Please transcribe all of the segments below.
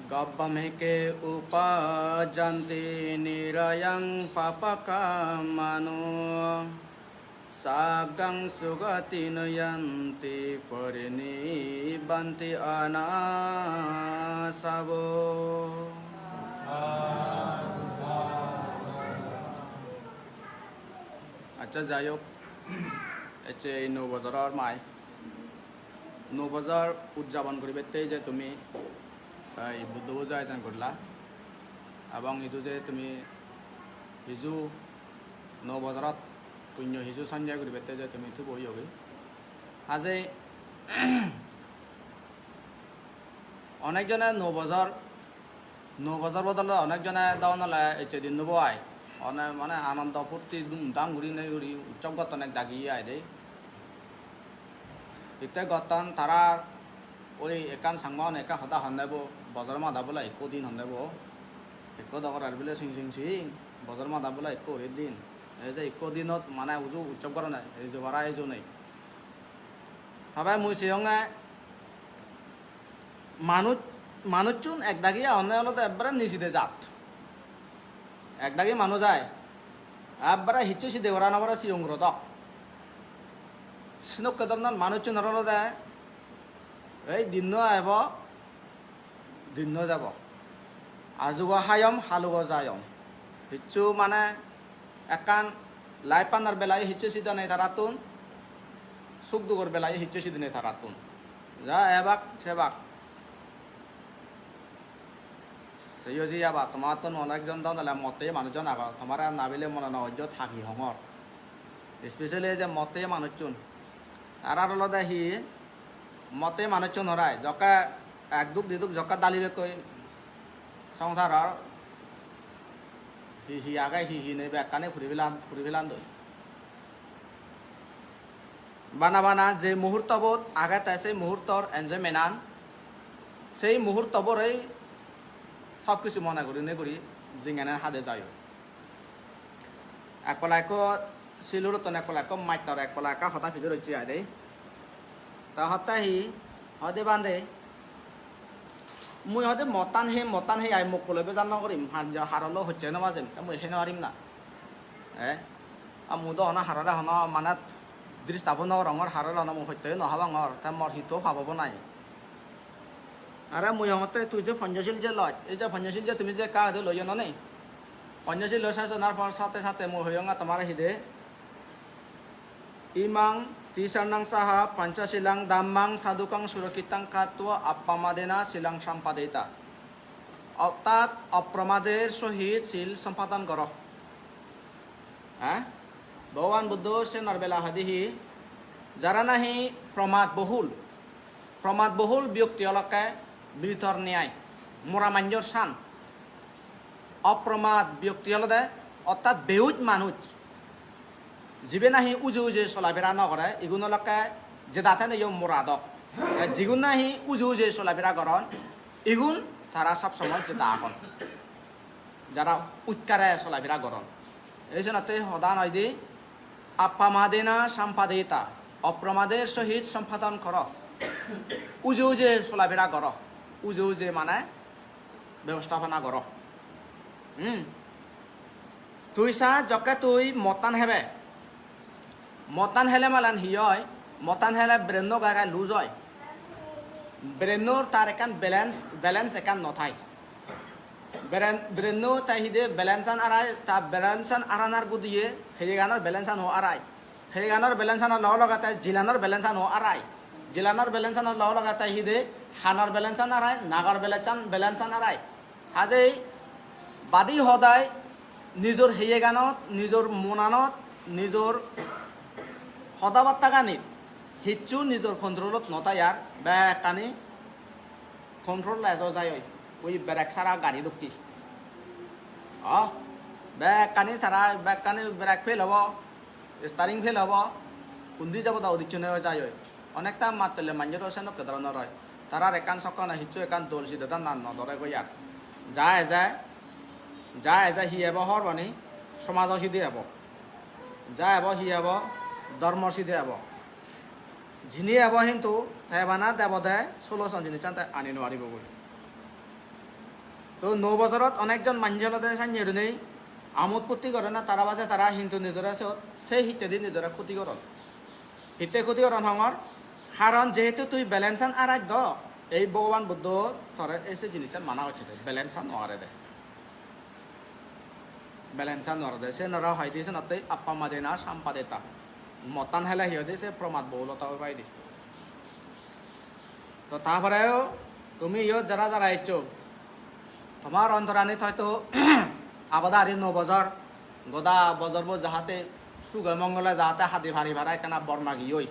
Gabbameke upajanti nirayang papakamano Sagdang sugati nayanti parini banti anasabo আচ্ছা যাই হোক এছে নৌ বজাৰৰ মাই নৌ বজাৰ উদযাপন কৰিবতেই যে তুমি এই বুদ্ধ পূজা আয়োজন কৰিলা এবং এইটো যে তুমি হিজু নৌ বজাৰত পুণ্য হিজু সন্ধ্যা কৰিবতে যে তুমি এইটো বহি হবি আজি অনেকজনে নৌ বজাৰ বদলে অনেকজনে দাওনালে এছে দিন নব আয় অনেক মানে আনন্দ ফুর্তি ধুমধাম ঘুরি নেই ঘুরি উৎসব গতন এক দাগিয়ে আয় দেয় ইতে গতন তারা ওই একান সাংমান একা হতা হন্দাব বজার মাদা বলে এক দিন হন্দাব এক দর আর বলে সিং সিং সিং বজার মাদা বলে এক দিন এই যে এক দিনত মানে উজু উৎসব করা নাই এই যে বারা এই যে নেই তবে মুই সিংহে মানুষজন এক দাগিয়ে অন্যায় হলো তো একবারে নিচিতে জাত একদাগে মানুষ যায় একবারে হিচ্ছু সিদ্ধে করা না বড় সিয়ং রত সিনক কেতন মানুষ নরল দেয় এই দিন আইব দিন যাব আজুব হায়ম হালুব যায়ম হিচ্ছু মানে একান লাই পানার বেলায় হিচ্ছু সিদ্ধা নেই তারাতুন সুখ দুগর বেলায় হিচ্ছু সিদ্ধ নেই তারাতুন যা এবাক সেবাক সেই হচ্ছে ইয়াবা তোমার তো অনেকজন দাও নাহলে মতে মানুষজন আগা তোমার নাবিলে মনে নজ্য থাকি হমর স্পেশালি যে মতে মানুষজন আর হলো দেখি মতে মানুষজন হরায় জকা এক দুঃখ দিদুক জকা দালিবে কই সংসার হি আগাই হি নেবে একখানে ফুরিবিলান দই বানা যে মুহূর্তবোধ আগে তাই সেই মুহূর্তর এনজয়মেন্ট সেই মুহূর্তবরই সব কিছু মনে করি জিঙানে হাতে যায় এক পলাইক শিলুর তন এক পলাইক মাইতর এক পলাইকা হতা ফিজে রয়েছে আদে তা হতাহি হদে বান্ধে মুই হদে মতান হে আই মোক কলবে জান করিম হারলো হচ্ছে না মাঝে মুই হেন হারিম না মুদ হনা হারলে হন মানে দৃষ্টাপন রঙর হারলে হন মোক হত্যে নহাবাঙর তা মর হিতো ভাবব নাই আরে মুই হমতে তুই যে পঞ্চশীল যে লয় এই যে পঞ্চশীল যে তুমি যে কাহ লই ন নেই পঞ্চশীল লয় সাজনার পর সাথে সাথে মুই হইয়ঙ্গা তোমার হিদে ইমাং তিসারনাং সাহা পঞ্চশীলাং দাম্মাং সাধুকাং সুরক্ষিতাং কাত্ব আপ্পামাদেনা শিলাং সম্পাদিতা অর্থাৎ অপ্রমাদের সহিত শিল সম্পাদন কর হ্যাঁ ভগবান বুদ্ধ সে নরবেলা হদিহি যারা নাহি প্রমাদ বহুল ব্যক্তি অলকায় বিতর ন্যায় মোরামাঞ্জর শান অপ্রমাদ ব্যক্তি হল দে অর্থাৎ বেউজ মানুষ যিবে নাহি উজে চলাফেরা নকরে ইগুণ লকে যে দাঁতে নেই মোরাদক যিগুণ নাহি উজে চলাফেরা করন ইগুণ তারা সবসময় যে দাখন যারা উৎকারে চলাফেরা করন এই জন্যতে সদা নয় দি আপ্পামাদেনা সম্পাদিতা অপ্রমাদের সহিত সম্পাদন কর উজে চলাফেরা কর উজে মানে ব্যবস্থাপনা কর তুই চা জকে তুই মতান হেলে মালান হিয় মতান হেলে ব্রেন গাগায় লুজ হয় ব্রেনর তার একান ব্যালেন্স একান নথাই ব্রেন তাই হিদে ব্যালেন্সান আড়াই তা ব্যালেন্সান আড়ানার গুদিয়ে হেগানোর ব্যালেন্সান হ আড়াই হেগানোর ব্যালেন্সানোর লগাতে জিলানোর ব্যালেন্সান হ আড়াই জিলানোর ব্যালেন্সানোর লগাতে হিদে হানার ব্যালেন্সান আড়াই নাগার ব্যালেন্সান আড়াই আজেই বাদী সদায় নিজর হেয়ে গানত নিজর মনানত নিজর সদাবার্তা গানিত হিচ্ছু নিজর কন্ট্রোলত নতায়ার ব্যাগ কানি কন্ট্রোল এজ যায় ওই ব্রেক সারা গাড়ি দুঃখী ব্যাগ কানি তারা ব্যাগ কানি ব্রেক ফেল হব স্টারিং ফেল হব কুন্দি যাব দাও দিচ্ছু নেওয়া যায় অনেকটা মাতলে মাঞ্জর আছে নকেদার নয় তারার একান সকান হিচ্ছু একান দোল সিদ্ধা নান নদরে গই আর যা এজায় হি হব হরবানি সমাজ সিদ্ধি হব যা হব হি হব ধর্ম সিদ্ধি হব ঝিনি হব কিন্তু হেবানা দেবদে 16 জিনিস আনি নোৱাৰিব বলে তো 9 বছৰত অনেকজন মানুষলতে সাঞ্জের নেই আমোদ ক্ষতি করে না তারা বাজে তারা কিন্তু নিজেরা সে হিতে দি নিজেরা ক্ষতিকরণ হিতে ক্ষতিকরণ হঙর কারণ যেহেতু তুই ব্যালেন্সান আর দ এই ভগবান বুদ্ধ তরে এসে জিনিসটা মানা হচ্ছে ব্যালেন্সান নরে দে ব্যালেন্সান নরে দে সে নরা হয় দিয়েছে নতে আপা মাদে না সাম্পা দেতা মতান হেলা হিয় দিয়ে সে প্রমাদ বহুলতা পাই দি তো তারপরেও তুমি ইয়ত যারা যারা আইছো তোমার অন্তরানিত হয়তো আবাদারি 9 বছর গদা বজরব যাহাতে সুগয় মঙ্গলে যাহাতে হাতি ভারি ভাড়া একখানা বর্মা গিয়ই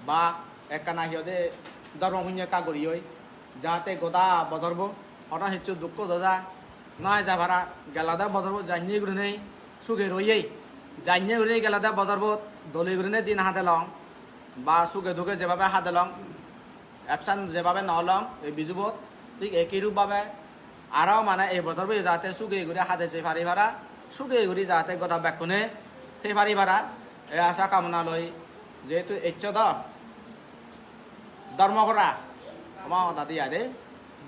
বা একখানা হিয়দে ধর্মপুণ্য কাগরিয়ই যাহাতে গদা বজরব হঠাৎ হিচ্ছু দুঃখ দাদা নয় যা ভাড়া গেলাদা বজরব জানিয়ে ঘুরে নেই সুগে রইয়েই জানিয়ে ঘুরে গেলাদা বজরব দলি ঘুরে দিন হাতে লং বা সুগে ধুকে যেভাবে হাতে লং অ্যাপসান যেভাবে নহলং এই বিজুবত ঠিক একই রূপভাবে আরও মানে এই বছর যাতে সুগে ঘুরে হাতে সে ফারি ভাড়া সুগে ঘুরি যাতে গদা ব্যাকুনে সে ফারি ভাড়া এই আশা কামনা লই যেহেতু ইচ্ছ ধর্ম করা আমার দাদি আদে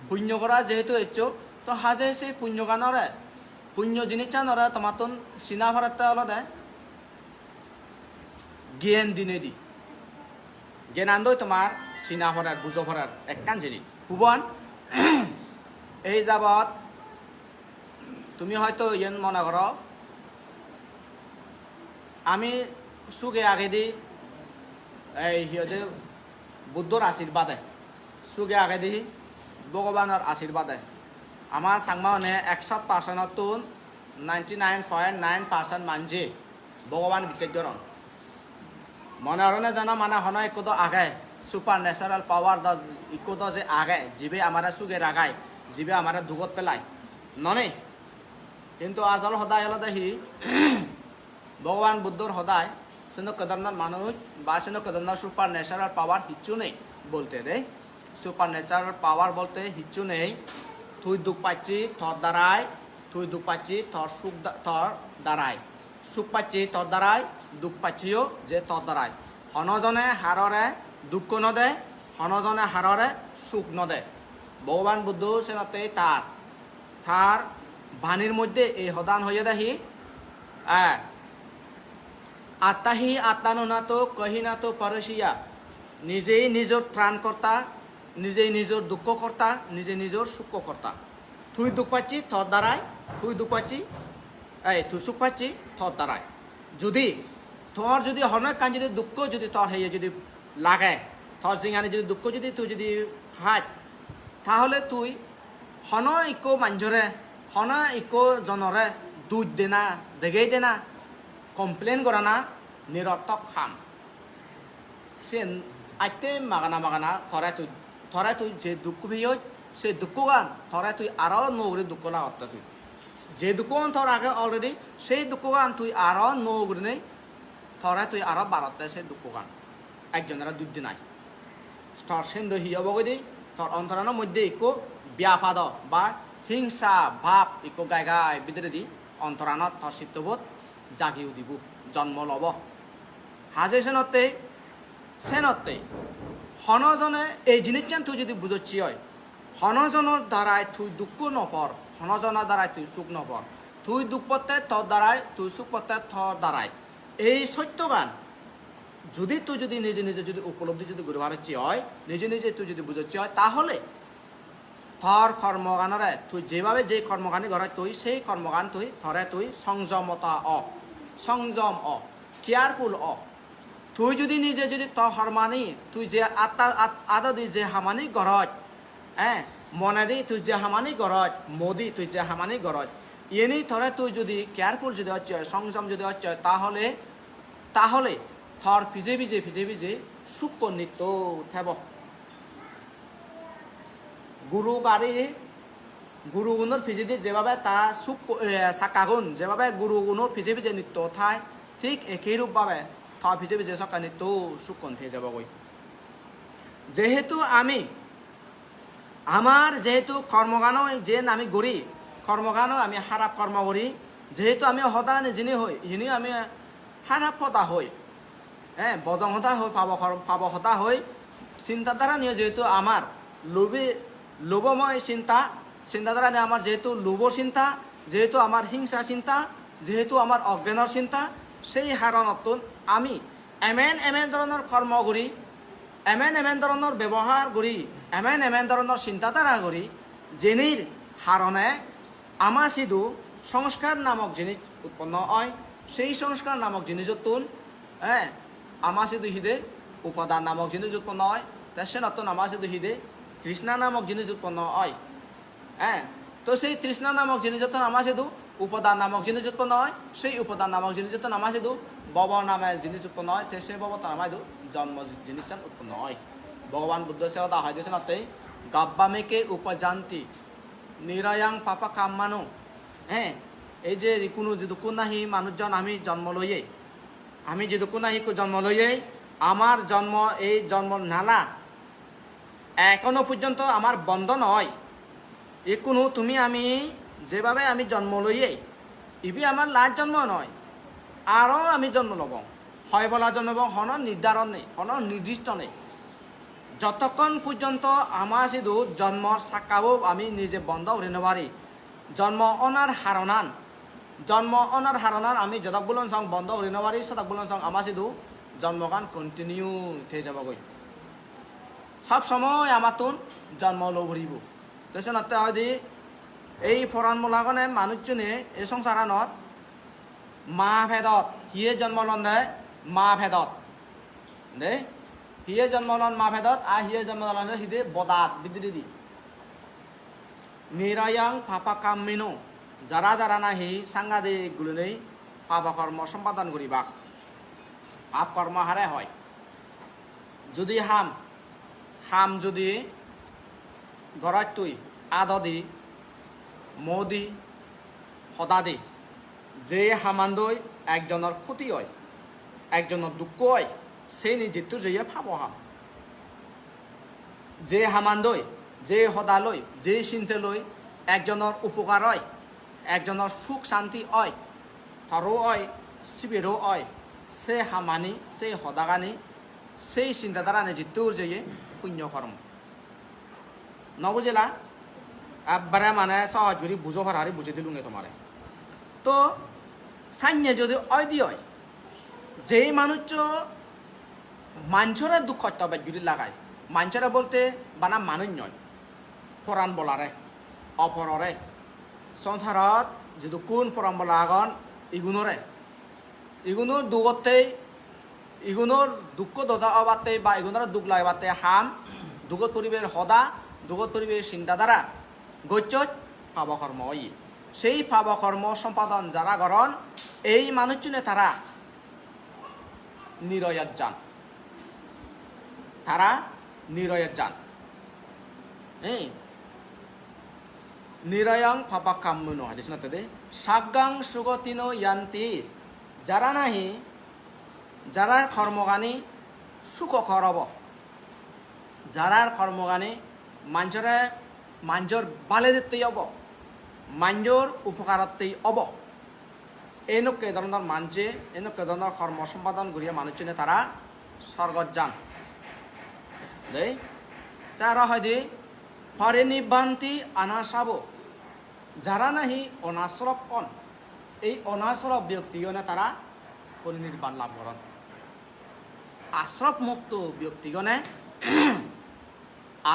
পুণ্য করা যেহেতু ইচ্ছ তো হাজে সেই পুণ্য গানরে পুণ্য জিনিসটা নরে তোমার তো সিনা ভাড়াতে হলো দে জ্ঞান দিনে দি জ্ঞান আনদই তোমার সিনা ভরার বুঝো ভরার একখান জিনিস ভুবন এই যাবৎ তুমি হয়তো ইয়েন মনে করো আমি সুগে আগে দি এই সিহঁতে বুদ্ধর আশীর্বাদে সুগে আগে দি ভগবানের আশীর্বাদে আমার সাংমা মানে 100% তো 99.9% মানজি ভগবান বিচেদ্যরণ মনে হরণে জানা মানে হন একো আগে সুপার ন্যাচারাল পাওয়ার ইকো যে আগে যিবে আমার সুগে রাগায় যিবে আমার দুগত পেলায় ননে কিন্তু আজল সদায় হল দেখি ভগবান বুদ্ধর সদায় সেন কেদারনাথ মানুষ বা সেন কেদারনাথ সুপার ন্যাচারাল পাওয়ার হিচ্ছু নেই বলতে দে সুপার ন্যাচারাল পাওয়ার বলতে হিচ্ছু নেই তুই দুঃখ পাচ্ছি থর দ্বারায় তুই দুঃখ পাচ্ছি থর সুখ থর দ্বারায় সুখ পাচ্ছি থর দ্বারায় দুঃখ পাচ্ছিও যে থর দ্বারায় হনজনে হাররে দুঃখ নদে হনজনে হাররে সুখ নদে ভগবান বুদ্ধ সেনতে তার বাণীর মধ্যে এই সদান হয়ে দেখি আত্মাহি আত্মানুনাতো কহিনাতো পরশিয়া নিজেই নিজের ত্রাণকর্তা নিজেই নিজের দুঃখকর্তা নিজে নিজের সুখকর্তা তুই দুঃখ পাচ্ছি থর দ্বারায় তুই দুঃখ পাচ্ছি তুই সুখ পাচ্ছি থর দ্বারায় যদি তোর যদি হনক কান যদি দুঃখ যদি তোর হয়ে যদি লাগে তোর জিঙানি যদি দুঃখ যদি তুই যদি হাত তাহলে তুই হন ইকো মাঞ্জরে হন ইকো জনরে দুধ দে না দেখাই দে না কমপ্লেন করা না নিরর্থক খাম সে আইতে মাগানা থরে তুই যে দুঃখ ভিয় সে দুঃখ গান থরে তুই আরও নৌরে দুঃখ লাগত তুই যে দুঃখ গান থর আগে অলরেডি সেই দুঃখ গান তুই আরও নৌরে নেই থরে তুই আরও বারতে সেই দুঃখ গান একজনের দুধ দি নাই থর সেন্দ হিয় বগদি তোর অন্তরানোর মধ্যে ইকো ব্যাপাদ বা হিংসা ভাব ইকো গাই গাই বিদরে দি অন্তরানত তোর চিত্তবোধ জাগিও দিব জন্ম লব হাজে সেনতে হনজনে এই জিনিসটা তুই যদি বুঝছি হয় হনজনের দ্বারাই তুই দুঃখ নপর হনজনের দ্বারাই তুই সুখ নপর তুই দুঃখ পড়তে তোর দ্বারাই তুই সুখ পড়তে তোর দ্বারাই এই সত্য গান যদি তুই যদি নিজে নিজে যদি উপলব্ধি যদি করে পারছি হয় নিজে নিজে তুই যদি বুঝছি হয় তাহলে থর কর্মগানরে তুই যেভাবে যে কর্মগানি ঘরে তুই সেই কর্মগান তুই থরে তুই সংযমতা সংযম কেয়ারফুল তুই যদি নিজে যদি হরমানি তুই যে আদা দি যে হামানি ঘরত মনে দি তুই যে হামানি ঘরত মোদি তুই যে হামানি ঘরত এনি থরে তুই যদি কেয়ারফুল যদি হচ্ছে সংযম যদি হচ্ছে তাহলে থর ভিজে ভিজে সুখ নিত্য থেব গুরু গুণর ভিজে দিয়ে যেভাবে তা সুখ সাকাগুণ যেভাবে গুরু গুণর ভিজে নিত্য থায় ঠিক একই রূপভাবে থর ভিজে সকা নিত্য সুখ থেকে যাব গই যেহেতু আমার যেহেতু কর্মগানও যে আমি গড়ি কর্মগানও আমি খারাপ কর্ম করি যেহেতু আমি সদায় যিনি হই সিনি আমি খারাপ হতা হই বজং হতা হই পাব হতা হই চিন্তাধারা নিয়ে যেহেতু আমার লোভময় চিন্তা চিন্তাধারা নিয়ে আমার যেহেতু লোভ চিন্তা, যেহেতু আমার হিংসা চিন্তা, যেহেতু আমার অজ্ঞানৰ চিন্তা, সেই কাৰণত আমি এমেন ধৰণৰ কৰ্ম কৰি, এমেন ধৰণৰ ব্যৱহাৰ কৰি, এমেন ধৰণৰ চিন্তাধাৰা কৰি, যেনিৰ হাৰণে আমাৰ সিধু সংস্কার নামক জিনিস উৎপন্ন হয়। সেই সংস্কার নামক জিনিসতুন আমার সিধু হিদে উপাদান নামক জিনিস উৎপন্ন হয়। সে নতুন আমার সিধু হিদে তৃষ্ণা নামক জিনিস উৎপন্ন হয়। তো সেই তৃষ্ণা নামক জিনিস যখন আমার সিধু উপাদান নামক জিনিস উৎপন্ন হয়, সেই উপাদান নামক জিনিস যখন আমার সিধু বব নামে জিনিস উৎপন্ন হয়, সেই বব তো আমার জন্ম জিনিস উৎপন্ন হয়। ভগবান বুদ্ধ সে কথা হয় দিয়েছেন অতএ গাব্বামেকে উপজান্তি নিরায়াং পাপা কাম্মানো। এই যে কোনো যেদুকু নাহি মানুষজন আমি জন্ম লইয়ে, আমি যেদুকু নাহি জন্ম লইয়ে আমার জন্ম, এই জন্ম নালা এখনো পর্যন্ত আমার বন্ধ নয়। এ কোনো তুমি আমি যেভাবে আমি জন্ম লইয়ে ইবি আমার লাজ জন্ম নয়, আরও আমি জন্ম লব হয় বলা জন্ম লব, হন নির্ধারণ নেই, হন নির্দিষ্ট নেই। যতক্ষণ পর্যন্ত আমার শুধু জন্মর সাকাবো আমি নিজে বন্ধ হতে পারি, জন্ম অনার হারনান আমি যতক বলন সং বন্ধ হতে পারি, সতক বলন সং আমার শুধু জন্মগান কন্টিনিউ থেকে যাবগৈ। সব সময় আমার তুন জন্ম লভরিব। তখন হয়দি এই ফরান মোলাগনে মানুষজনে এই সংসারানত মা ভেদত হিয়ে জন্ম লন দেয়, মা ভেদত দে হিয়ে জন্ম লন মা ভেদত, আর হিয়ে জন্ম লন হিদে বদাত বিদ্যুদি নিরায়াং পাপা কামিনো। যারা যারা নাহি সাংঘাতিকগুলো নেই পাপ কর্ম সম্পাদন করিবা, পাপ কর্ম হারে হয়। যদি হাম যদি ঘৰত তুই আদি মদি সদাদি যে হামান্দই একজনের ক্ষতি হয়, একজনের দুঃখ হয়, সেই নিজেতো যে ভাব হাম। যে হামান্দই যে সদালৈ যে চিন্তে লৈ একজনের উপকার হয়, একজনের সুখ শান্তি হয়, থরও হয়, শিবিরও হয়, সে হামানি সেই সদাগানি সেই চিন্তাধারা নিজেতোর যে পুণ্য কর্ম নবুঝিলা। একবারে মানে সহজ করে বুঝো হারি বুঝে দিলু নে তোমারে। তো সাইনে যদি অয়দি হয়, যেই মানুষ মানুষের দুঃখ তবে যদি লাগায়, মানুষের বলতে বানা মানুষ নয়, ফরান বলারে অপররে সংসারত যদি কোন ফরান বলা আগন ইগুনোর দুগতেই ইগুনোর দুঃখ দজা অবাতে বা ইগুনোর দুঃখ লাগাতে হাম দুগত পরিবেশ সদা দুগত পরিবেশ চিন্তাধারা গচ্ছত পাবকর্ম ই। সেই পাবকর্ম সম্পাদন যারা গরণ এই মানুষজনে তারা নিরয়ত যান, তারা নিরয়ত যান। নিরয়ং পাপাকাম্মনো হাদিস না তবে সাগ্গাং সুগতিনো ইয়ান্তি। যারা নাহি যারার কর্মগানি সুখ করব, যারার কর্মগানি মাঞ্জর বালে দিতেই হব, মাঞ্জর উপকারতেই হব, এনেকে ধরনের মানছে এনেকে ধরনের কর্ম সম্পাদন করিয়া মানুষজনে তারা স্বর্গত যান দেই। তারা হয়দি হরে নিবান্তি আনাসাব। যারা নাহি অনাশ্রব এই অনাশ্রব ব্যক্তিগণে তারা পরিনির্বাণ লাভ করেন। আশ্রব মুক্ত ব্যক্তিগণে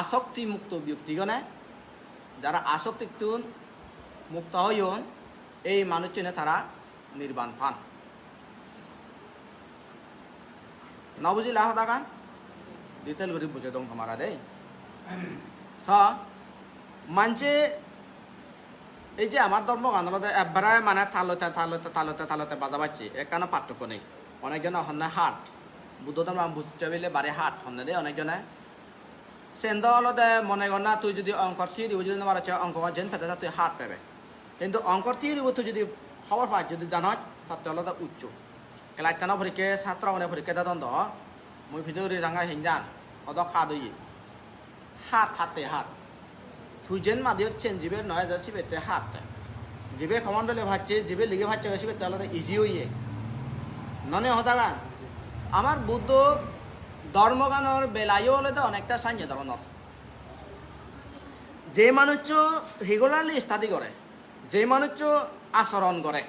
আসক্তি মুক্ত ব্যক্তিগণে যারা আসক্তি মুক্ত হইন এই মানুষজনে তারা নির্বাণ পান। নবুঝিলা হতাগান ডিটেল করে বুঝে দম তোমারা দেই। মানছে এই যে আমার ধর্ম আন্দোলনে একবারে মানে তালতে বাজা পাচ্ছি এখানে পার্থক্য নেই। অনেকজনে হন্যে হাট বুদ্ধ ধর্ম বুঝতে পারলে বাড়ি হাট হন্যে দেয় অনেকজনে সেন্দ অলতে মনে কর না তুই যদি অঙ্কর থিয়ে দিব যদি আমার অঙ্ক যেন ফেতে তুই হাট পাবে, কিন্তু অঙ্কর থিয়ে দিব তুই যদি খবর পাই যদি জানত তাতে অলতে উচ্চ ক্লাস কেন পরীক্ষা ছাত্র মানে পরীক্ষা দ্বন্দ্ব মই ভিতরে জাঙ্গা হিংজান অত খা দই হাত তুই যেন মাদি হচ্ছেন জিবে নয় যা সিবেতে হাত জিবে খমন পেলে ভাবছে জিবে লিগে ভাবছে সিবে তাহলে ইজি হইয়ে ননে হতাগান। আমার বুদ্ধ ধর্মগানের বেলায়ও হলে তো অনেকটা সাইনে ধরনের যে মানুষ রেগুলারলি স্টাডি করে, যে মানুষ আচরণ করে,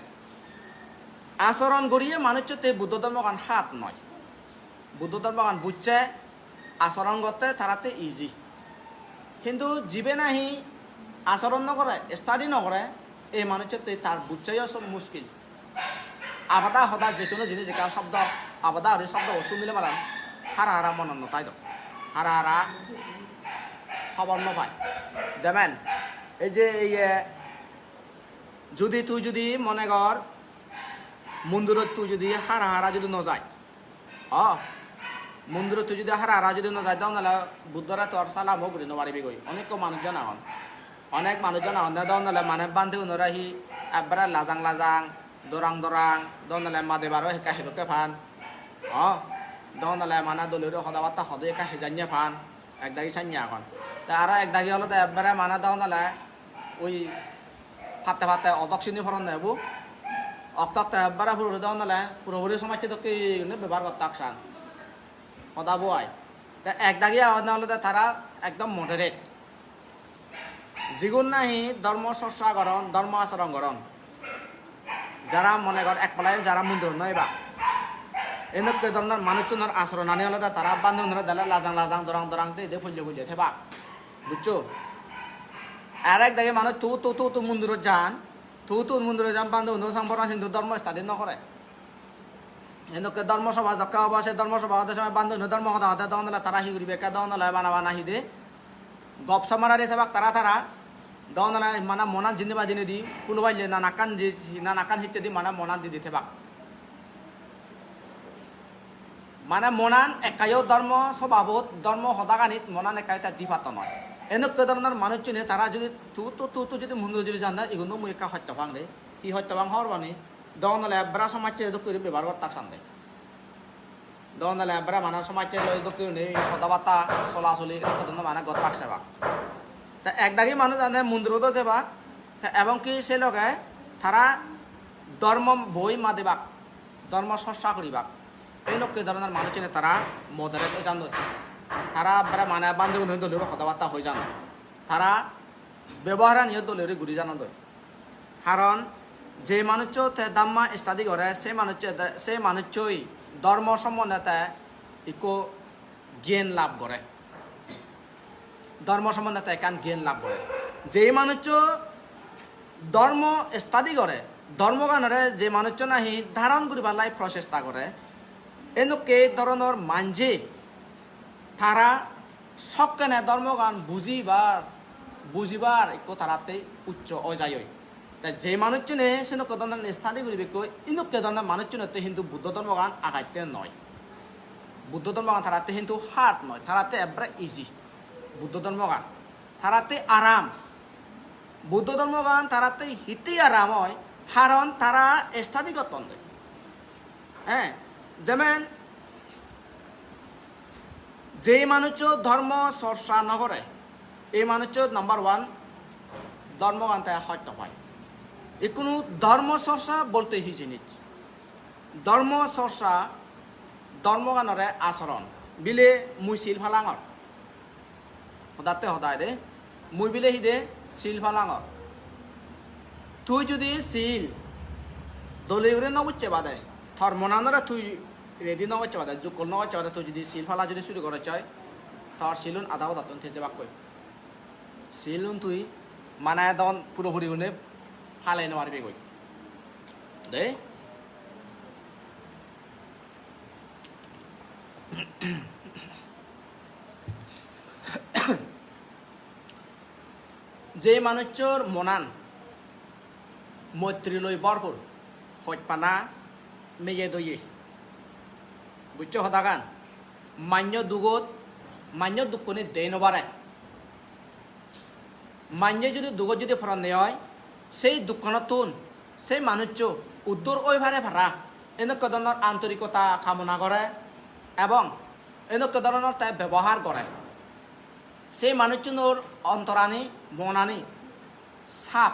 আচরণ করিয়ে মানুষ তে বুদ্ধ ধর্ম গান হাত নয়, বুদ্ধ ধর্ম গান বুঝছে আচরণ করতে তারাতে ইজি। কিন্তু জীবে নাহি আচরণ নকরে, স্টাডি নকরে, এই মানুষের তার বুঝছেও সব মুশকিল। আবাদা হদা যে কোনো জিনিস যেখানে শব্দ আবাদা আর শব্দ শুনিলে পারান হারা হারা মনন নতাই দাও, হারা হারা খবর নপায়। যেমন এই যে যদি তুই যদি মনে কর মন্দিরত তুই যদি হারা হারা যদি ন যায়, মন্দিরত তুই যদি হারা হারা যদি ন যায়, তাহলে বুদ্ধরা তোর সালামও ঘুরে নবারিবি গই। অনেক মানুষজন আহন, অনেক মানুষজন আহন, তাহলে মানে বান্ধে উনরাহি একবারে লাজাং লাজাং দরাং দরাং দনলে মাদে বারো হেকা হেদকে ফান, দনলে মানে দলীয় সদাবার্তা সদে একা হেজানিয়া ফান একদাগি সানিয়া এখন। তা আর একদাগি হলো তো একবারে মানে দনলে ওই ফাতে ফাতে অদক্ষিণী ফরন নেবো অক্তাক্তা একবারে পুরো দনলে পুরোপুরি সমাজে তো কি ব্যবহার করতে আকসান সদা বয়। তা একদাগি হলে তারা একদম মডারেট, যিগুণ নাহি ধর্ম চর্চা করন, ধর্ম আচরণ করন, যারা মনে কর এক পালায় যারা মন্দির নয় বা এনেক ধরনের মানুষজনের আচরণ আনি হলে তারা বান্ধব দিলে লাজাং লাজাং দরাং দরাং দিয়ে ফুললে ফুললে থেবা, বুঝছো? আর এক দেখে মানুষ তু তু তু তু মন্দিরত যান, তু তু মন্দিরে যান বান্ধব সংবরণ হিন্দু ধর্ম স্টাডি নকরে। এনেক ধর্মসভা যকা হব সে ধর্মসভা হতে সময় বান্ধব ধর্ম কথা হতে দন দিলে তারা হিগুড়ি বেকা দন দিলে বানা বানা হিদে গপসা মারারি থেবাক তারা তারা দন মানে মনাত জিনে বা জিনে দি কুলবাইলে না নাকান যে না নাকান হিতে দি মানে মনাত দি দিতে বাক মানে মনান একাইও ধর্ম স্বভাবত ধর্ম সদাগানিত মনান একাই তার দিপাত নয়। এনেক ধরনের মানুষ চিনে তারা যদি তু তু তু তু যদি মন্দির যদি জান এগুলো মুই একা সত্যভাং দে কি সত্যভাং হওয়ার মানে দনলে এব্রা সমাজে করে ব্যবহার করতে সান দে দনলে এব্রা মানে সমাজে লই দক্ষিণ নেই সদাবার্তা চলাচলি এরকম মানে গত থাকছে বা তা একদাগি মানুষ জানে মন্দিরত যাবা এবং কি সে লগে তারা ধর্ম বই মা দেবাক ধর্ম চর্চা করিবাক এই লোক ধরনের মানুষ চিনে তারা মডারেট হয়ে জান, তারা মানে বান্ধব দলীয় কথাবার্তা হয়ে জান, তারা ব্যবহার নিয়ে দলীয় ঘুরি জানা দই। কারণ যে মানুষ দাম্মা স্টাডি করে সেই মানুষই ধর্ম সম্বন্ধে ইকো জ্ঞান লাভ করে, ধর্ম সম্বন্ধে একান জ্ঞান লাভ করে। যে মানুষ ধর্ম স্টাডি করে ধর্মগানরে যে মানুষ নাহি ধারণ করিবার লাই প্রচেষ্টা করে এনেকে ধরনের মানজে তারা সকেনে ধর্মগান বুঝিবার একটু তারাতে উচ্চ অজায়। তাই যে মানুষ চুনে সেনক ধরনের স্টাডি করিবে ইনুকে ধরনের মানুষ চুনতে কিন্তু বুদ্ধ ধর্মগান আগাইতে নয়, বুদ্ধ ধর্মগান তারাতে কিন্তু হার্ড নয়, তারাতে এবারে ইজি। বুদ্ধ ধর্মগান তারাতে আরাম, বুদ্ধ ধর্মগান তারাতে হিতে আরাম হয়, কারণ তারা স্টাডি করতেন। হ্যাঁ, যেমন যে মানুষ ধর্ম চর্চা নকরে এই মানুষ নাম্বার ওয়ান ধর্মগান তাই সত্য পায়। এ কোনো ধর্ম চর্চা বলতে হি জিনিস ধর্ম চর্চা ধর্মগানরে আচরণ বিলে মুই শিল ফালাঙর সদাতে সদায় দে মুই বিলে হিদে শিল ফালাঙর তুই যদি শিল দলিউরে নবুচ্ছে বাদে ধর্মনানরে তুই রেডি নগচ্ছে বাদে জুকল নগচ্ছে বাদে তুই যদি শিল ফালা যদি শুরু করে চাই তার শিলুন আধা দাতন থেসে বাক কই শিলুন তুই মানে দন পুরোপুরি গুনে ফালাই নেওয়ারবি কই দে। যে মানুষের মনান মৈত্রী লই বরপুর হইপানা মেয়ে দইয়ে বুঝছো হতাগান মান্য দুগত মান্য দুঃখনি দে নবারে মান্য যদি দুগত যদি ফরান নেয় হয় সেই দুঃখনতুন সেই মানুষ উদ্দর ওই ভারে ভাড়া এনেক ধরনের আন্তরিকতা কামনা করে এবং এনেক ধরনের তাই ব্যবহার করে সেই মানুষজনের অন্তরানি মনানি সাপ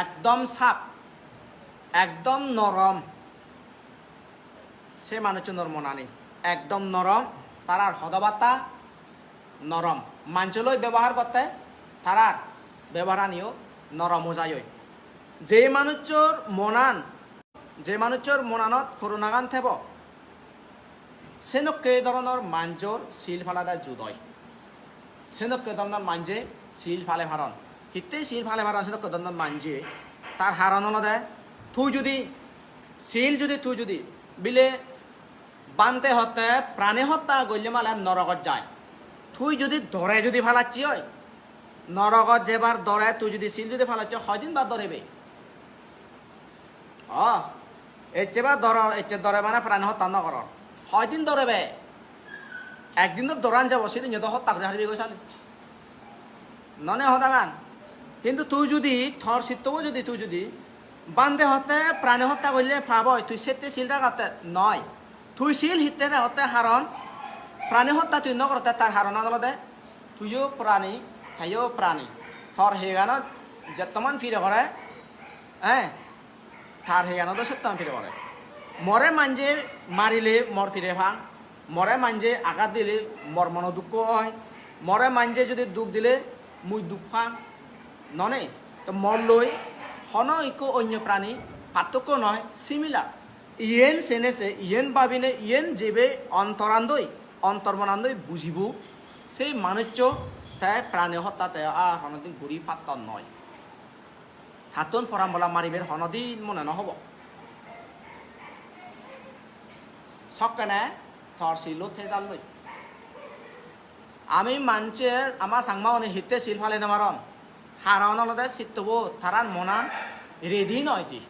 একদম নরম সে মানুষজনের মনানি একদম নরম তার হদবার্তা নরম মানুষলৈ ব্যবহার করতে তারার ব্যবহারানিও নরম যায় যে মানুষের মনানত করুণাগান থেব সেনকে ধরনের মাঞ্জর শিল ফালাদা জুদয় সেনকে ধরনের মাঞ্জে শিল ফালে ভারণ হিতে শিল ফালে ভারণ সেনকে ধরনের মাঞ্জে তার হারণ হলে তুই যদি বিলে বানতে হতে প্রাণী হত্যা গল্য মালে নরকত যায় তুই যদি দরে যদি ফালাচ্ছি হয় নরকত যেবার দরে তুই যদি শিল যদি ফালাচ্ছি হয়দিন বা দরেবে এর চেয়ে দরে মানে প্রাণী হত্যা নকর হয়দিন দরেবে একদিন তো দৌড়ান যাব সেদিন যত হত্যা করে হারিয়ে গেছালি ননে হতাগান কিন্তু তুই যদি থর সিদ্ধও যদি তুই যদি বান্ধে হতে প্রাণী হত্যা করলে ভাব তুই সেতে শিলটা কাতে নয় তুই শিল হিতে হতে হারণ প্রাণী হত্যা তুই নকরতে তার হারণ আদালতে তুইও প্রাণী তাইও প্রাণী থর হেগানত যেতমান ফিরে করে হ্যাঁ তার হেগানত সত্যমান ফিরে করে মরে মাঞ্জে মারিলে মর ফিরে ভাঙ মরে মাঞ্জে আঘাত দিলে মর মন দুঃখ হয় মরে মাঞ্জে যদি দুঃখ দিলে মুই দুঃখ পাং ননে তো মর লই হন ইকো অন্য প্রাণী পার্থক্য নয় সিমিলার ইয়েন সেনেছে ইয়েন ভাবিনে ইয়েন যেবে অন্তর্মনান্দই বুঝিব সেই মানুষ তাই প্রাণী হত্যাতে আর হনদিন ঘুরি পাত্তর নয় হাতন ফরাম বলা মারিবের হনদিন মনে নহব সকানে থর শিল থেজাল লই আমি মানছে আমার সাংমা অনেক হিতে শিল ফালে নামারন হারান আলাদা চিত্তব তারার মনান রেডি নয় দি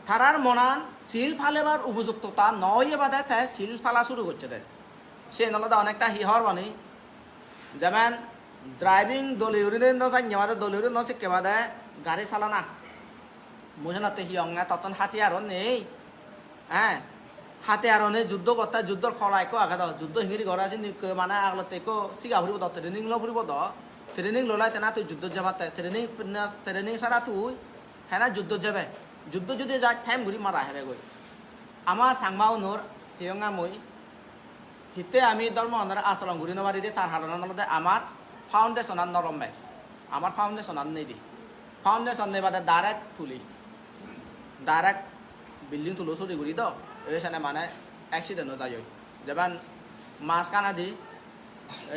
তারার মনান শিল ফালেবার উপযুক্ততা নয় বাদে তাই শিল ফালা শুরু করছে দেয় সে নলদা অনেকটা হিহর বানি যেমন ড্রাইভিং দলিউরি নজাইবাদে দলিউরি নশিক্ষে বাদে গাড়ি চালানা মুঝানাতে হিয়ংনা ততন হাতিয়ারও নেই হ্যাঁ হাতিয়ারনে যুদ্ধ করতে যুদ্ধর খলাইকো আঘাত যুদ্ধ হিঙ্গি ঘর আছে মানে আগলতেকো সিগা ফুরিব দ ট্রেনিং ল ফুরিব দ ট্রেনিং ললাই তেনা তুই যুদ্ধ যাবাতে ট্রেনিং সারা তুই হ্যাঁ না যুদ্ধ যাবে যুদ্ধ যদি যায় টাইম ঘুরি মারা হেবে গই আমার সাংমা অনুর সিয়ঙা মই হিতে আমি ধর্ম আচরণ ঘুরি নবারি দিয়ে তার হারানো নলদে আমার ফাউন্ডেশন আর নরম বে আমার ফাউন্ডেশন আর নেই দি ফাউন্ডেশন নেই বাদে ডাইরেক্ট তুলি ডাইরেক্ট বিল্ডিং তুলো চুরি ঘুরি দ এখানে মানে অ্যাক্সিডেন্টও যায় যেমন মাছ কানা দি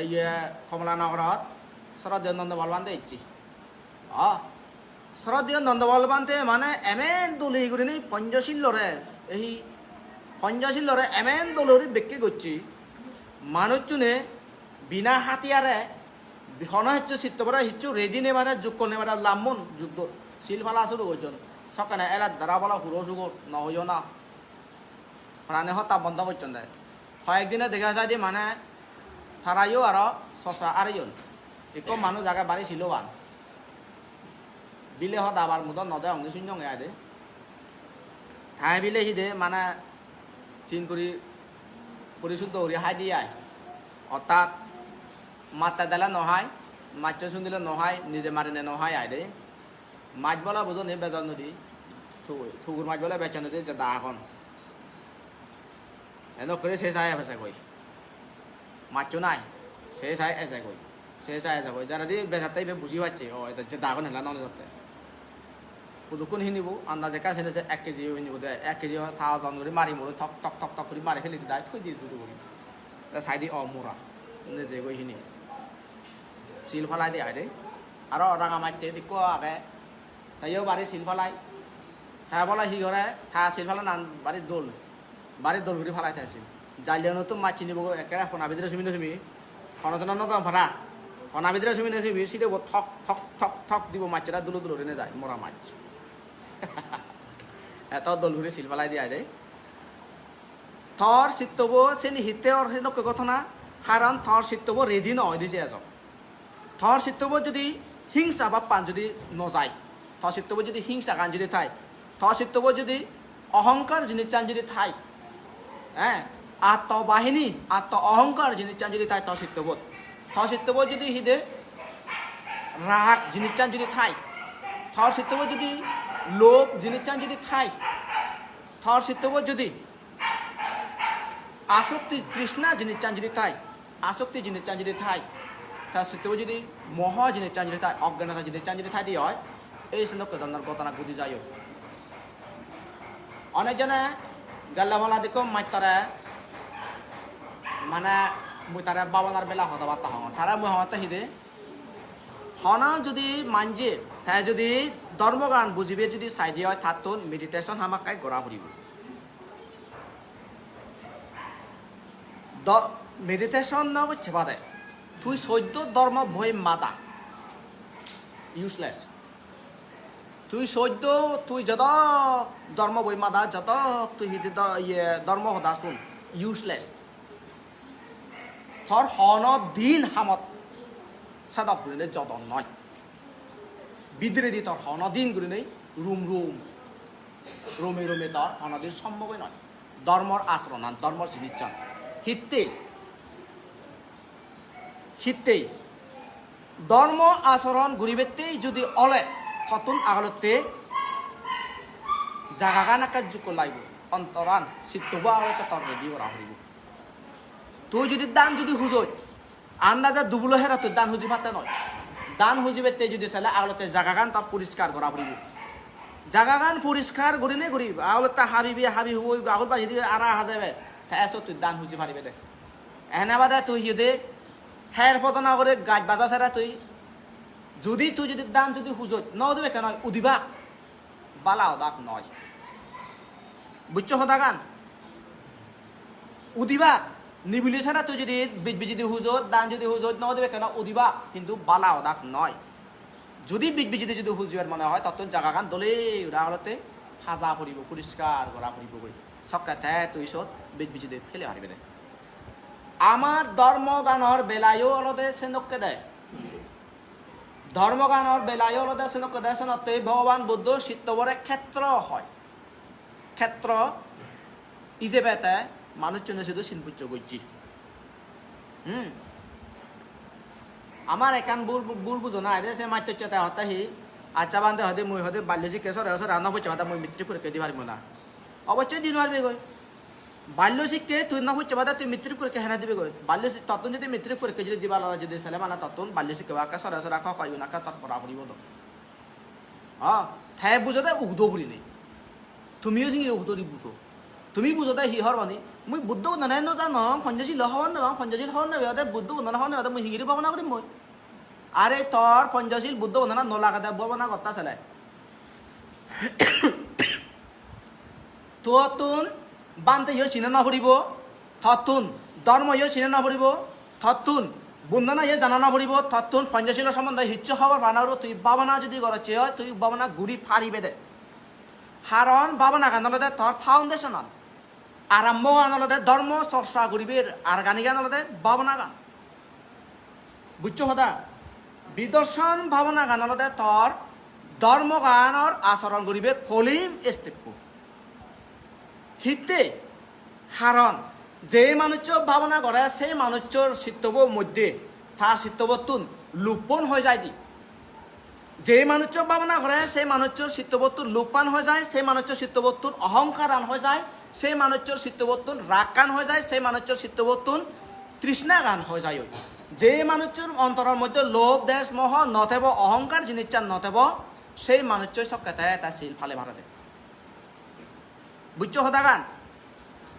এই কমলানগরত শরদীয় নন্দবল বান্ধে ইচ্ছি শরদীয় নন্দবল বান্ধে মানে এমেন দলি ঘুরি নি পঞ্চশীলরে এই পঞ্চশীলরে এমেন দলরি বেঁকে করছি মানুষজনে বিনা হাতিয়ারে হন হচ্ছে চিত্তপরে হিচ্ছু রেডি নেবারে যোগ করে নেবারে লাম্মন যুদ্ধ শিল ফালা শুরু করছেন সকালে এলা দ্বারা বলা হুড়ো যুগ নহইও না প্রাণী হত্যা বন্ধ করছেন দেয় কয়েকদিনে দেখা যায় যে মানে থারাইও আর শশা আরেজন একো মানুষ জায়গায় বাড়ি ছিল আন বিলে হত আবার মতো নদে অঙ্গি শূন্য দে ঠাই বিলে সি দে মানে চিন করে পরিশুদ্ধ করে হাই দিয়ে আয় অর্থাৎ মাত্রা দিলে নহায় মাছ চুন দিলে নহায় নিজে মারিনে নহায় আয় দে মাছ বলা বুঝো নি বেজন নদী থুগুর মাছ বলে বেচা নদী যে দা এখন এনে করে শেষ আয় এসে কই মাছও নাই শেষ আয় এসে কই শেষ আয় এসে কই যারা দিয়ে বেচাতেই বুঝি পাচ্ছে ও এটা যে দাগন হেলা নলে যাতে পুদুকুন হিনিব আন্দাজে কাছে 1 কেজি হিনিব দে 1 কেজি থাও জন করে মারি মরে থক থক থক থক করে মারি ফেলে দেয় থই দিয়ে দুটো করি তা সাইডে মোরা নিজে কই হিনি শিল ফলাই দিয়ে আয় দে আর রাঙা মাইতে দেখো আগে তাইও বাড়ি শিল ফলাই হ্যাঁ বলা হি ঘরে থা শিল ফলা নান বাড়ির দোল ঘুরি ফেলাই থাকছিল জালিয়ানো তো মাছ চিনিব একেবারে ফোনা ভিতরে শুমি নচুমি ফনজনা নক ভাড়া ফোনা ভিতরে শুমি নচুমি সিটে থক থক থক থক দিব মাছটা দুলো দুলো রেনে যায় মরা মাছ এত দোল ঘুরি শিল ফেলাই দিয়ে দেয় থর চিত্তব চেনি হিতে ওর সেই নক কথা না হারান থর চিত্তব রেডি নয় দিছে এসব থর চিত্তব যদি হিংসা বা পান যদি নযায় থর চিত্তব যদি হিংসা গান যদি থাই থর চিত্তব যদি অহংকার জিনিস চান যদি থাই হ্যাঁ আত্মবাহিনী আত্ম অহংকার জিনিস চান যদি থাই থর যদি হিদে রাগ জিনিস চান যদি থাই থর চিত্তবোধ যদি লোভ জিনিস চান যদি থাই থর চিত্তবোধ যদি আসক্তি তৃষ্ণা জিনিস চান যদি থাই আসক্তি জিনিস চান যদি থাই তা সিদ্ধব যদি মহ জিনিস চাঞ্জলি থাই অজ্ঞানতা যদি চাঞ্জলি থাই দিয়ে হয় এই সিনক দন্নার গতনা গুদি যায় অনেকজনে গাল্লামালা দিকম মাইতারে মানে মুই তারা বাবানার বেলা হতা বার্তা হন তারা মুই হওয়াতে হিদে হনা যদি মানজে তাই যদি ধর্মগান বুঝিবে যদি সাইডে হয় থাতুন মেডিটেশন হামাকাই গড়া ফুরিব মেডিটেশন না হচ্ছে বাদে তুই সদ্য ধর্ম বই মাতা ইউজলেস তুই সদ্য তুই যত ধর্ম বই মাতা যত তুই হিদি ইয়ে ধর্ম হতা শুন ইউজলেস থর হন দিন হামত সাদক গুলি যত নয় বিদ্রে দি তোর হন দিন গুলি নেই রুম রুমে রুমে তোর হনদিন সম্ভবই নয় ধর্মর আচরণ ধর্মর জিনিসজন হিত্তেই ধর্ম আচরণ ঘুরিবেতেই যদি অলে থতুন আগলতে জাগাগান আকার যুগ লাইব অন্তরান সিদ্ধবা আগলতে তোর রেডি করা হইব তুই যদি দান যদি হুজই আন্দাজে দুবুলো হেরা তুই দান হুজি পাতে নয় দান হুজিবেতে যদি চাইলে আগলতে জাগাগান তোর পরিষ্কার করা হইব জাগাগান পরিষ্কার করিলে করিব আগলতে হাবিবি হাবি হই আগল বা যদি আরা হাজাবে তাই তুই দান হুজি পারিবে দে এনে বাদে তুই যদি হের পতনা করে গাছ বাজা ছাড়া তুই যদি দান যদি হুজত ন দেবে কেন উদিবা বালাও দাক নয় বুঝছো হদাগান উদিবা নিবিলি ছাড়া তুই যদি যদি হুজত দান যদি হুজত ন দেবে কেন উদিবা কিন্তু বালাও দাক নয় যদি যদি হুজিবার মনে হয় তত জাগা গান দলে উদাহরণতে হাজা পড়িব পরিষ্কার করা পড়িব বই সকাতে তুই সত বিজিতে ফেলে হারিবে দে আমার ধর্মগানৰ বেলায়ও অলদে সেনককে দেয় ধর্মগানৰ বেলায়ও অলদে সেনককে দেয় সেনতে ভগবান বুদ্ধ চিত্তবরে ক্ষেত্র হয় ক্ষেত্র ইজে বেতে মানুষ জন্য শুধু সিনপুচ্ছ করছি আমার একান বুল বুঝো না সে মাত্র চেতা হতাহি আচ্ছা বান্ধে হদে মুই হদে বাল্যজি কেশর রান্না হচ্ছে হতা মুই মিত্রি পরীক্ষা দিবার না অবশ্যই দিন পারবে গই বাল্য শিক্ষে তুই না হচ্ছে বাদা তুই মিত্রিক পরীক্ষা হেনা দিবি গই বাল্য ততন যদি মিত্রিক পরীক্ষা যদি দিবা লাগা যদি ছেলে মানা ততন বাল্য শিক্ষা আকা সরাসরি রাখা কইব না কা তৎ পড়া পড়িব তো ঠাই বুঝতে উগ্ধ করি নেই তুমিও সিঙ্গি উগ্ধরি বুঝো তুমি বুঝতে হিহর মানে মুই বুদ্ধ বন্ধনাই নজানো পঞ্চাশীল হওয়ার নেবা পঞ্চাশীল হওয়ার নেবে বুদ্ধ বন্ধনা হওয়ার নেবে মুই হিঙ্গিরি ভাবনা করিম মই আরে তোর পঞ্চাশীল বুদ্ধ বন্ধনা নলাগা দেব ভাবনা করতা ছেলে তুন বানতে ইয়ে চিনে না পড়িব থতুন ধর্ম ইয়ে চিনে না পড়িব থতুন বন্ধনা ইয়ে জানা না পড়িব থতুন পঞ্চাশীল সম্বন্ধে হিচ্ছ হওয়ার বানারও তুই ভাবনা যদি করছে হয় তুই ভাবনা ঘুরি ফারিবে দে হারণ ভাবনা গানলদে তোর ফাউন্ডেশন আরম্ভ গানলদে ধর্ম চর্চা করিবের আর গানি গানলদে ভাবনা গান বুঝছো হদা বিদর্শন ভাবনা গানলদে তোর ধর্ম গানৰ আচরণ করিবে ফলিম স্টেপ হিতে হারণ যে মানুষ ভাবনা করে সেই মানুষের চিত্তব মধ্যে তার চিত্তবতুন লোপন হয়ে যায় দি যে মানুষ ভাবনা করে সেই মানুষের চিত্তবতুন লোপান হয়ে যায় সেই মানুষের চিত্তবতুন অহংকার আন হয়ে যায় সেই মানুষের চিত্তবতুন রাগ গান হয়ে যায় সেই মানুষের চিত্তবতুন তৃষ্ণা গান হয়ে যায় যে মানুষের অন্তরের মধ্যে লোভ দেশ মোহ নথেব অহংকার জিনিস চান নথেব সেই মানুষের সব কথায় তা শিল ফালে ভাড়া দেয় বুঝছো হতাগান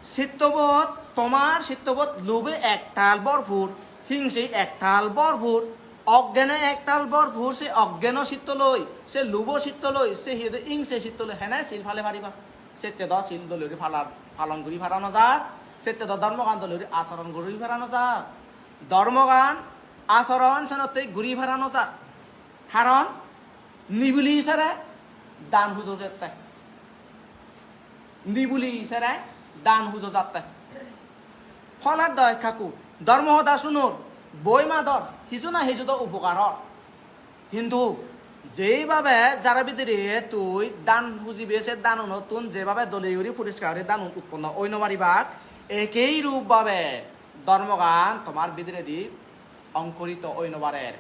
চিত্তবোধ তোমার চিত্তবোধ লোভে একতাল ভরপুর হিংসে একতাল ভরপুর অজ্ঞানে একতাল ভরপুর সে অজ্ঞান চিত্ত লই সে লোভ চিত্ত লই সে হিংসে চিত্ত লই হেনাই শিল ফালে পারিবা সেতে দ শিল দলরি পালন করি ফারানো যার সেতে দ ধর্মগান দলরি আচরণ করি ফারানো যার ধর্মগান আচরণ সেনতে ঘুরি ফারানো যার কারণ নিবুলি ইসারে দান হুজো যেতে নিবুলি ইসারে দান হুজো যাতে ফলার দয় কাকু ধর্ম হদা শুনুর বই মাদর হিজু না হিজু তো উপকার কিন্তু যেভাবে যারা ভিতরে তুই দান হুজিবে সে দান নতুন যেভাবে দলীয় পরিষ্কার দান উৎপন্ন অন্য মারিবাক একই রূপভাবে ধর্মগান তোমার ভিতরে দি অঙ্কুরিত ঐনবারের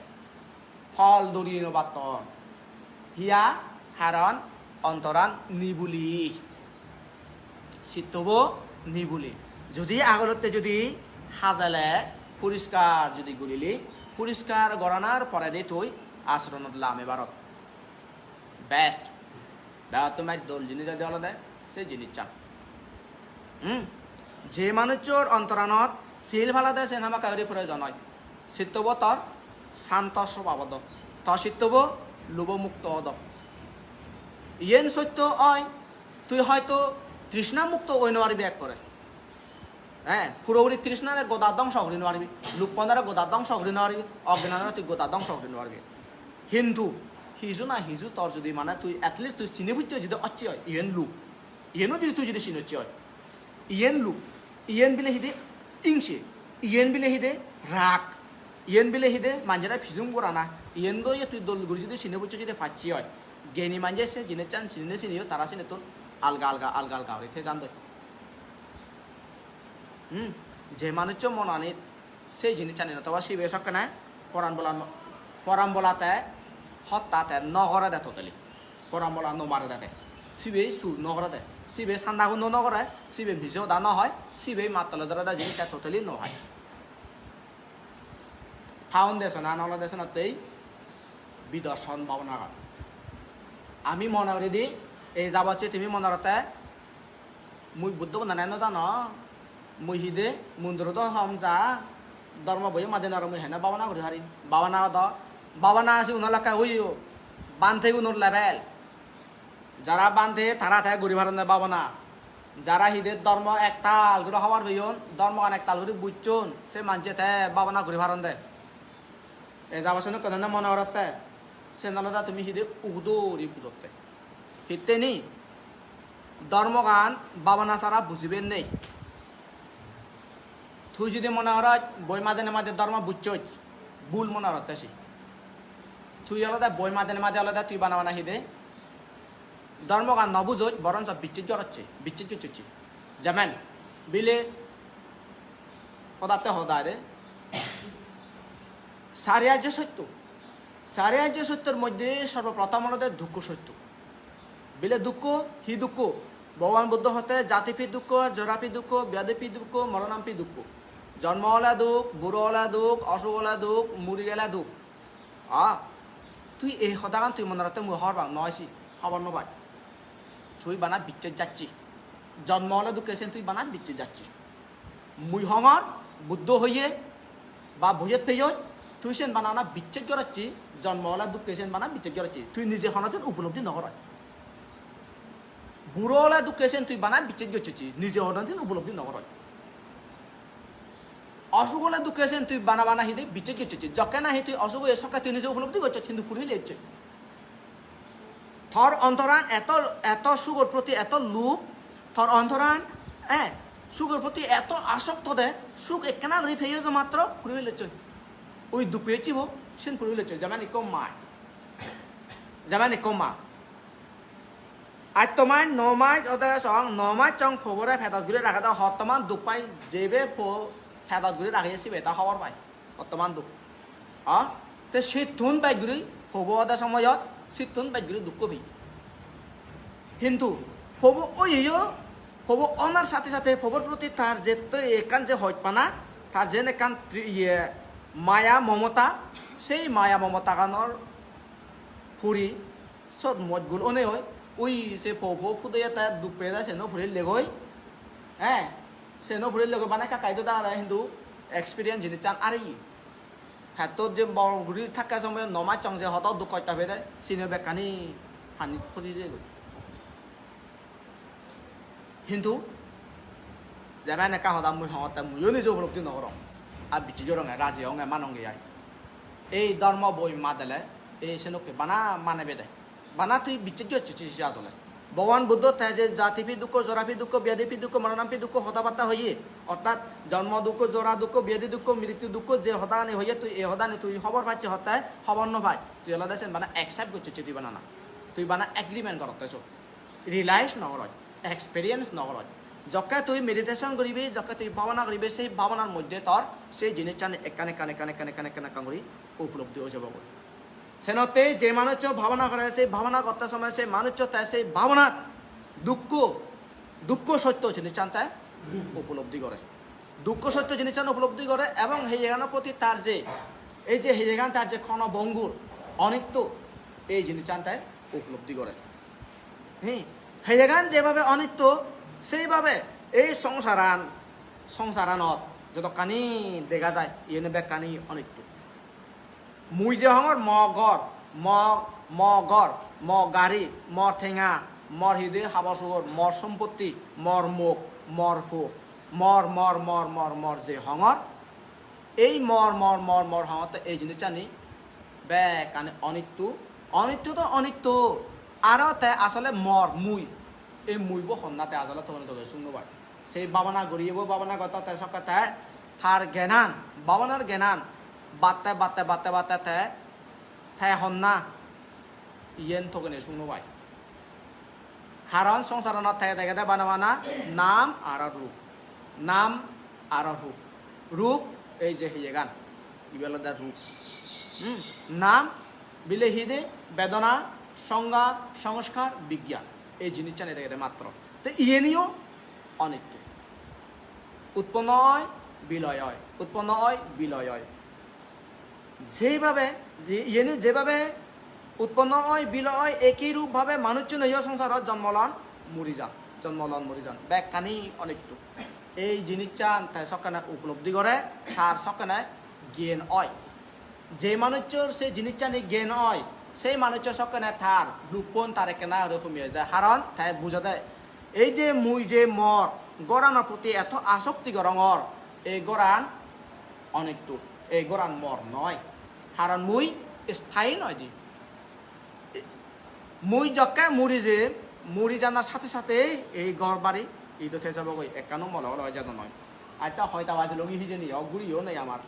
ফল দড়িয়ে নবাত হিয়া হারণ অন্তরান নিবুলি চিত্তব নিবুলি যদি আগলতে যদি হাজালে পরিষ্কার যদি গুলিলি পরিষ্কার গড়ানার পরে দিয়ে তুই আচরণত লাম এবারত বেস্ট বেড়া তোমার দোল জিনিস যদি হলো দেয় সেই জিনিস চান যে মানুষের অন্তরানত শিল ভালা দেয় সে নামা কাউরি প্রয়োজন হয় চিত্তব তোর শান্ত স্বভাবদ তর চিত্তব লোভমুক্ত অদ ইয়েন সত্য অয় তুই হয়তো তৃষ্ণামুক্ত ওই নোয়ারিবি এক করে হ্যাঁ পুরোপুরি তৃষ্ণারে গোদার ধ্বংস করি নোয়ারিবি লুকপনারে গোদার ধ্বংস করি নোয়ারিবি অজ্ঞানারে তুই গোদার ধ্বংস করি নোয়ারিবি হিন্দু হিজু না হিজু তোর যদি মানে তুই এটলিস্ট তুই চিনি বুঝছি যদি অচ্ছি হয় ইয়েন লুক ইয়েনও যদি তুই যদি চিনচ্ছি হয় ইয়েন লুক ইয়েন বিলে হিদে ইংসে ইয়েন বিলে হিদে রাগ ইয়েন বিলে হিদে মাঞ্জারা ফিজুম করা না ইয়েন দো তুই দলগুড়ি যদি চিনি বুঝছো যদি ফাঁচি হয় গেনি মাঞ্জেছে জিনে চান চিনে চিনিও তারা চিনে তোর আলগা আলগা আলগা আলগা হইতে জান দই যে মানুষ মনানি সেই জিনিস জানি না তবে শিবে সকে না পরাম বলাতে হত্যাতে নগরে দে তোতলি পরাম বলা নমারে দে শিবে সুর নগরে দে শিবে সান্দাগু নগরে শিবে ভিজেও দা নহয় শিবে মাতলে ধরে দা জিনিস তোতলি নহয় ফাউন্ডেশন আনলদেশনতেই বিদর্শন ভাবনা আমি মনে করি দি এই যাবচ্ছে তুমি মনে করতে মুই বুদ্ধ নানাই জানো মুই হিদে মন্দির তো হম যা ধর্ম বই মাঝে নর মুই হেনা বাবানা করি হারি বাবানা দ বাবানা আছে উনালাকা হইও বান্ধে উনোর লেভেল যারা বান্ধে তারা থাকে গড়ি ভারণের বাবানা যারা হিদের ধর্ম একতাল করে হওয়ার হইন ধর্ম একতাল করে বুঝছুন সে মানছে তে বাবানা গড়ি ভারণ দে এই যাবাসন কেন মনে করতে সে নলদা তুমি হিদে উদরি বুঝতে হিতে নি ধর্মগান বাবানা সারা বুঝিবেন নেই তুই যদি মনে কর বই মাঝে মাঝে ধর্ম বুঝছ ভুল মনে করতে তুই আলাদা বই মাঝে মাঝে আলাদা তুই বানাবানা হিদে ধর্মগান নবুঝ বরঞ্চ বিচ্ছিত জড়াচ্ছে বিচ্ছিত করছে যেমন বিলে পদার্থ হদায় রে সারিয়ার্য সত্য সারিয়ার্য সত্যের মধ্যে সর্বপ্রথম হলো দুঃখ সত্য বিলে দুঃখ হি দুঃখ ভগবান বুদ্ধ হতে জাতিপি দুঃখ জরাপি দুঃখ ব্যাধিপি দুঃখ মরণাম্পি দুঃখ জন্ম হলে দুঃখ বুড়ো হলে দুঃখ অসুখ হলে দুঃখ মুড়ি গেলে দুঃখ তুই এই সদাগান তুই মনে রাখতে মুই হরবাং নয়সি খবর নবাই তুই বানা বিচ্ছেদ যাচ্ছি জন্ম হলে দুঃখ এসে তুই বানা বিচ্ছেদ যাচ্ছি মুই হঙর বুদ্ধ হইয়ে বা ভুজের পেয়ে তুই সেন বানা বিচ্ছেদ জড়াচ্ছি জন্ম হলে দুঃখ এসে বানা বিচ্ছেদ জড়াচ্ছি তুই নিজে হনাতেন উপলব্ধি নকরায় বুড়ো হলে দুঃখ এসে তুই বানা বিচ্ছেদ করছি নিজে হনাতেন উপলব্ধি নকরায় অসুখ হলে দুঃখ এসে তুই বানা হিদে বিচ্ছেদ করছি যকে না হি তুই অসুখ এসে তুই নিজে উপলব্ধি করছিস কিন্তু পুরী লেগছে থর অন্তরান এত এত সুখের প্রতি এত লোভ থর অন্তরান হ্যাঁ সুখের প্রতি এত আসক্ত দে সুখ একখানা ধরে ফেয়ে মাত্র ফুরিয়ে লেছ ওই দুঃখ পেয়েছি হোক সেন ফুরিয়ে লেছ যেমন ইকো মায় যেমন ইকো মা আজ তোমায় নমায় ওদের সং নমায় চং ফোবরে ফেদত ঘুরে রাখা দাও বর্তমান দুঃখ পাই যেবে ফেদত ঘুরে রাখিয়েছি বেতা খবর পাই বর্তমান দুঃখ তো সেই থুন পাই ঘুরি হবো ওদের সময়ত সিদ্ধন বাইগুলি দুঃখ ভি কিন্তু হবো ওই হবো অনার সাথে সাথে হবর প্রতি তার যে একান যে হয় পানা তার যে একান মায়া মমতা সেই মায়া মমতা গানর ফুরি সব মজগুল অনে হয় ওই সে ফবো ফুদে তার দুঃখ পেয়ে সে ফুরি লেগই হ্যাঁ সে ফুরি লেগই বানায় কাকাইতো দাঁড়া কিন্তু এক্সপিরিয়েন্স জিনিস চান আর হ্যাঁ তোর যে ঘুরি থাকার সময় নমা চং যে হত দুঃখ করতে হবে সিনে বেকানি হানি ফুরি যে কিন্তু যেমন একা হতা মুই হতে মুইও নিজে উপলব্ধি নকর আর বিচি জরঙে রাজি অঙ্গে মানঙ্গে আই এই ধর্ম বই মা দিলে এই সেনকে বানা মানে বেদে বানা তুই বিচি হচ্ছে আসলে ভগবান বুদ্ধ তাই যে জাতিপি দুঃখ জরাপি দুঃখ ব্যাধিপি দুঃখ মরণাম্পি দুঃখ হতাবার্তা হইয়ে অর্থাৎ জন্ম দুঃখ জরা দুঃখ ব্যাধি দুঃখ মৃত্যু দুঃখ যে হতানি হইয়ে তুই এই হতানি তুই খবর পাচ্ছি হতায় খবর ন ভাই তুই আলাদা সেন বানা অ্যাকসেপ্ট করছিস তুই বানা না তুই বানা এগ্রিমেন্ট করতে রিলাইজ নকরয় এক্সপিরিয়েন্স নকরয় যকে তুই মেডিটেশন করবি যকে তুই ভাবনা করবি সেই ভাবনার মধ্যে তোর সেই জিনিস চান কানে কানে কানে কানে কানে কানে কাঙ্গুরি উপলব্ধি হয়ে যাব সেনতে যে মানুষ ভাবনা করে সেই ভাবনা করতে সময় সেই মানুষ তাই সেই ভাবনা দুঃখ দুঃখ সত্য জিনিস চান তাই উপলব্ধি করে দুঃখ সত্য জিনিস চান উপলব্ধি করে এবং সেই জায়গার প্রতি তার যে এই যে হেজেগান তার যে ক্ষণভঙ্গুর অনিত্য এই জিনিসটান তাই উপলব্ধি করে। হ্যাঁ, হেজেগান যেভাবে অনিত্য সেইভাবে এই সংসারানত যতখানি দেখা যায় ইয়ে বেকানি অনিত্য। মুই যে হঙর গড় গাড়ি ঠেঙা হৃদয় হাবসুগর সম্পত্তি মুখ মর যে হঙর এই হঙর এই জিনিসটা নি বেকানি অনিত্য তো অনিত্য আর তে আসলে মুই এই মুইব সন্নাতে আসলে তোমার তোকে শুনবো ভাই সেই বাবানা গড়িয়েব বাবানা গত তে সকাল তে থার জ্ঞানান বাবানার জ্ঞানান বাত্তে তে হন্না ইয়েন থকে নে শুনবো ভাই হারণ সংসারনত থাকে দেখে বানা নাম আর রূপ এই যে হিয়ে গান ইবেলদার রূপ নাম বিলে হিদে বেদনা সংজ্ঞা সংস্কার বিজ্ঞান এই জিনিসটা নিয়ে দেখে মাত্র তো ইয়ে নিয়েও অনিত্য উৎপন্ন হয় বিলয় হয় যেভাবে যেভাবে উৎপন্ন হয় বিলয় হয় একই রূপভাবে মানুষ নয় সংসারত জন্মলন মরি যান ব্যাখ্যানি অনিত্য এই জিনিসটা তাই সকানে উপলব্ধি করে তার সকানে জ্ঞান হয় যে মানুষের সেই জিনিসটা নিয়ে জ্ঞান হয় সেই মানুষের সকানে তার রূপন তার কেনা রকমই যায় কারণ তাই বুঝা দেয় এই যে মুই যে গড়ানোর প্রতি এত আসক্তি গরঙর এই গড়ান অনিত্য এই গড়ান নয় কারণ মুই স্থায়ী নয় দি মুই জকে মুড়ি জানার সাথে সাথে এই গড় বাড়ি ঈদ উঠে যাব গই একানো মলগ লয় যেন নয় আচ্ছা হয়তো বাজে লগি হিজে নি অগুড়িও নেই আমার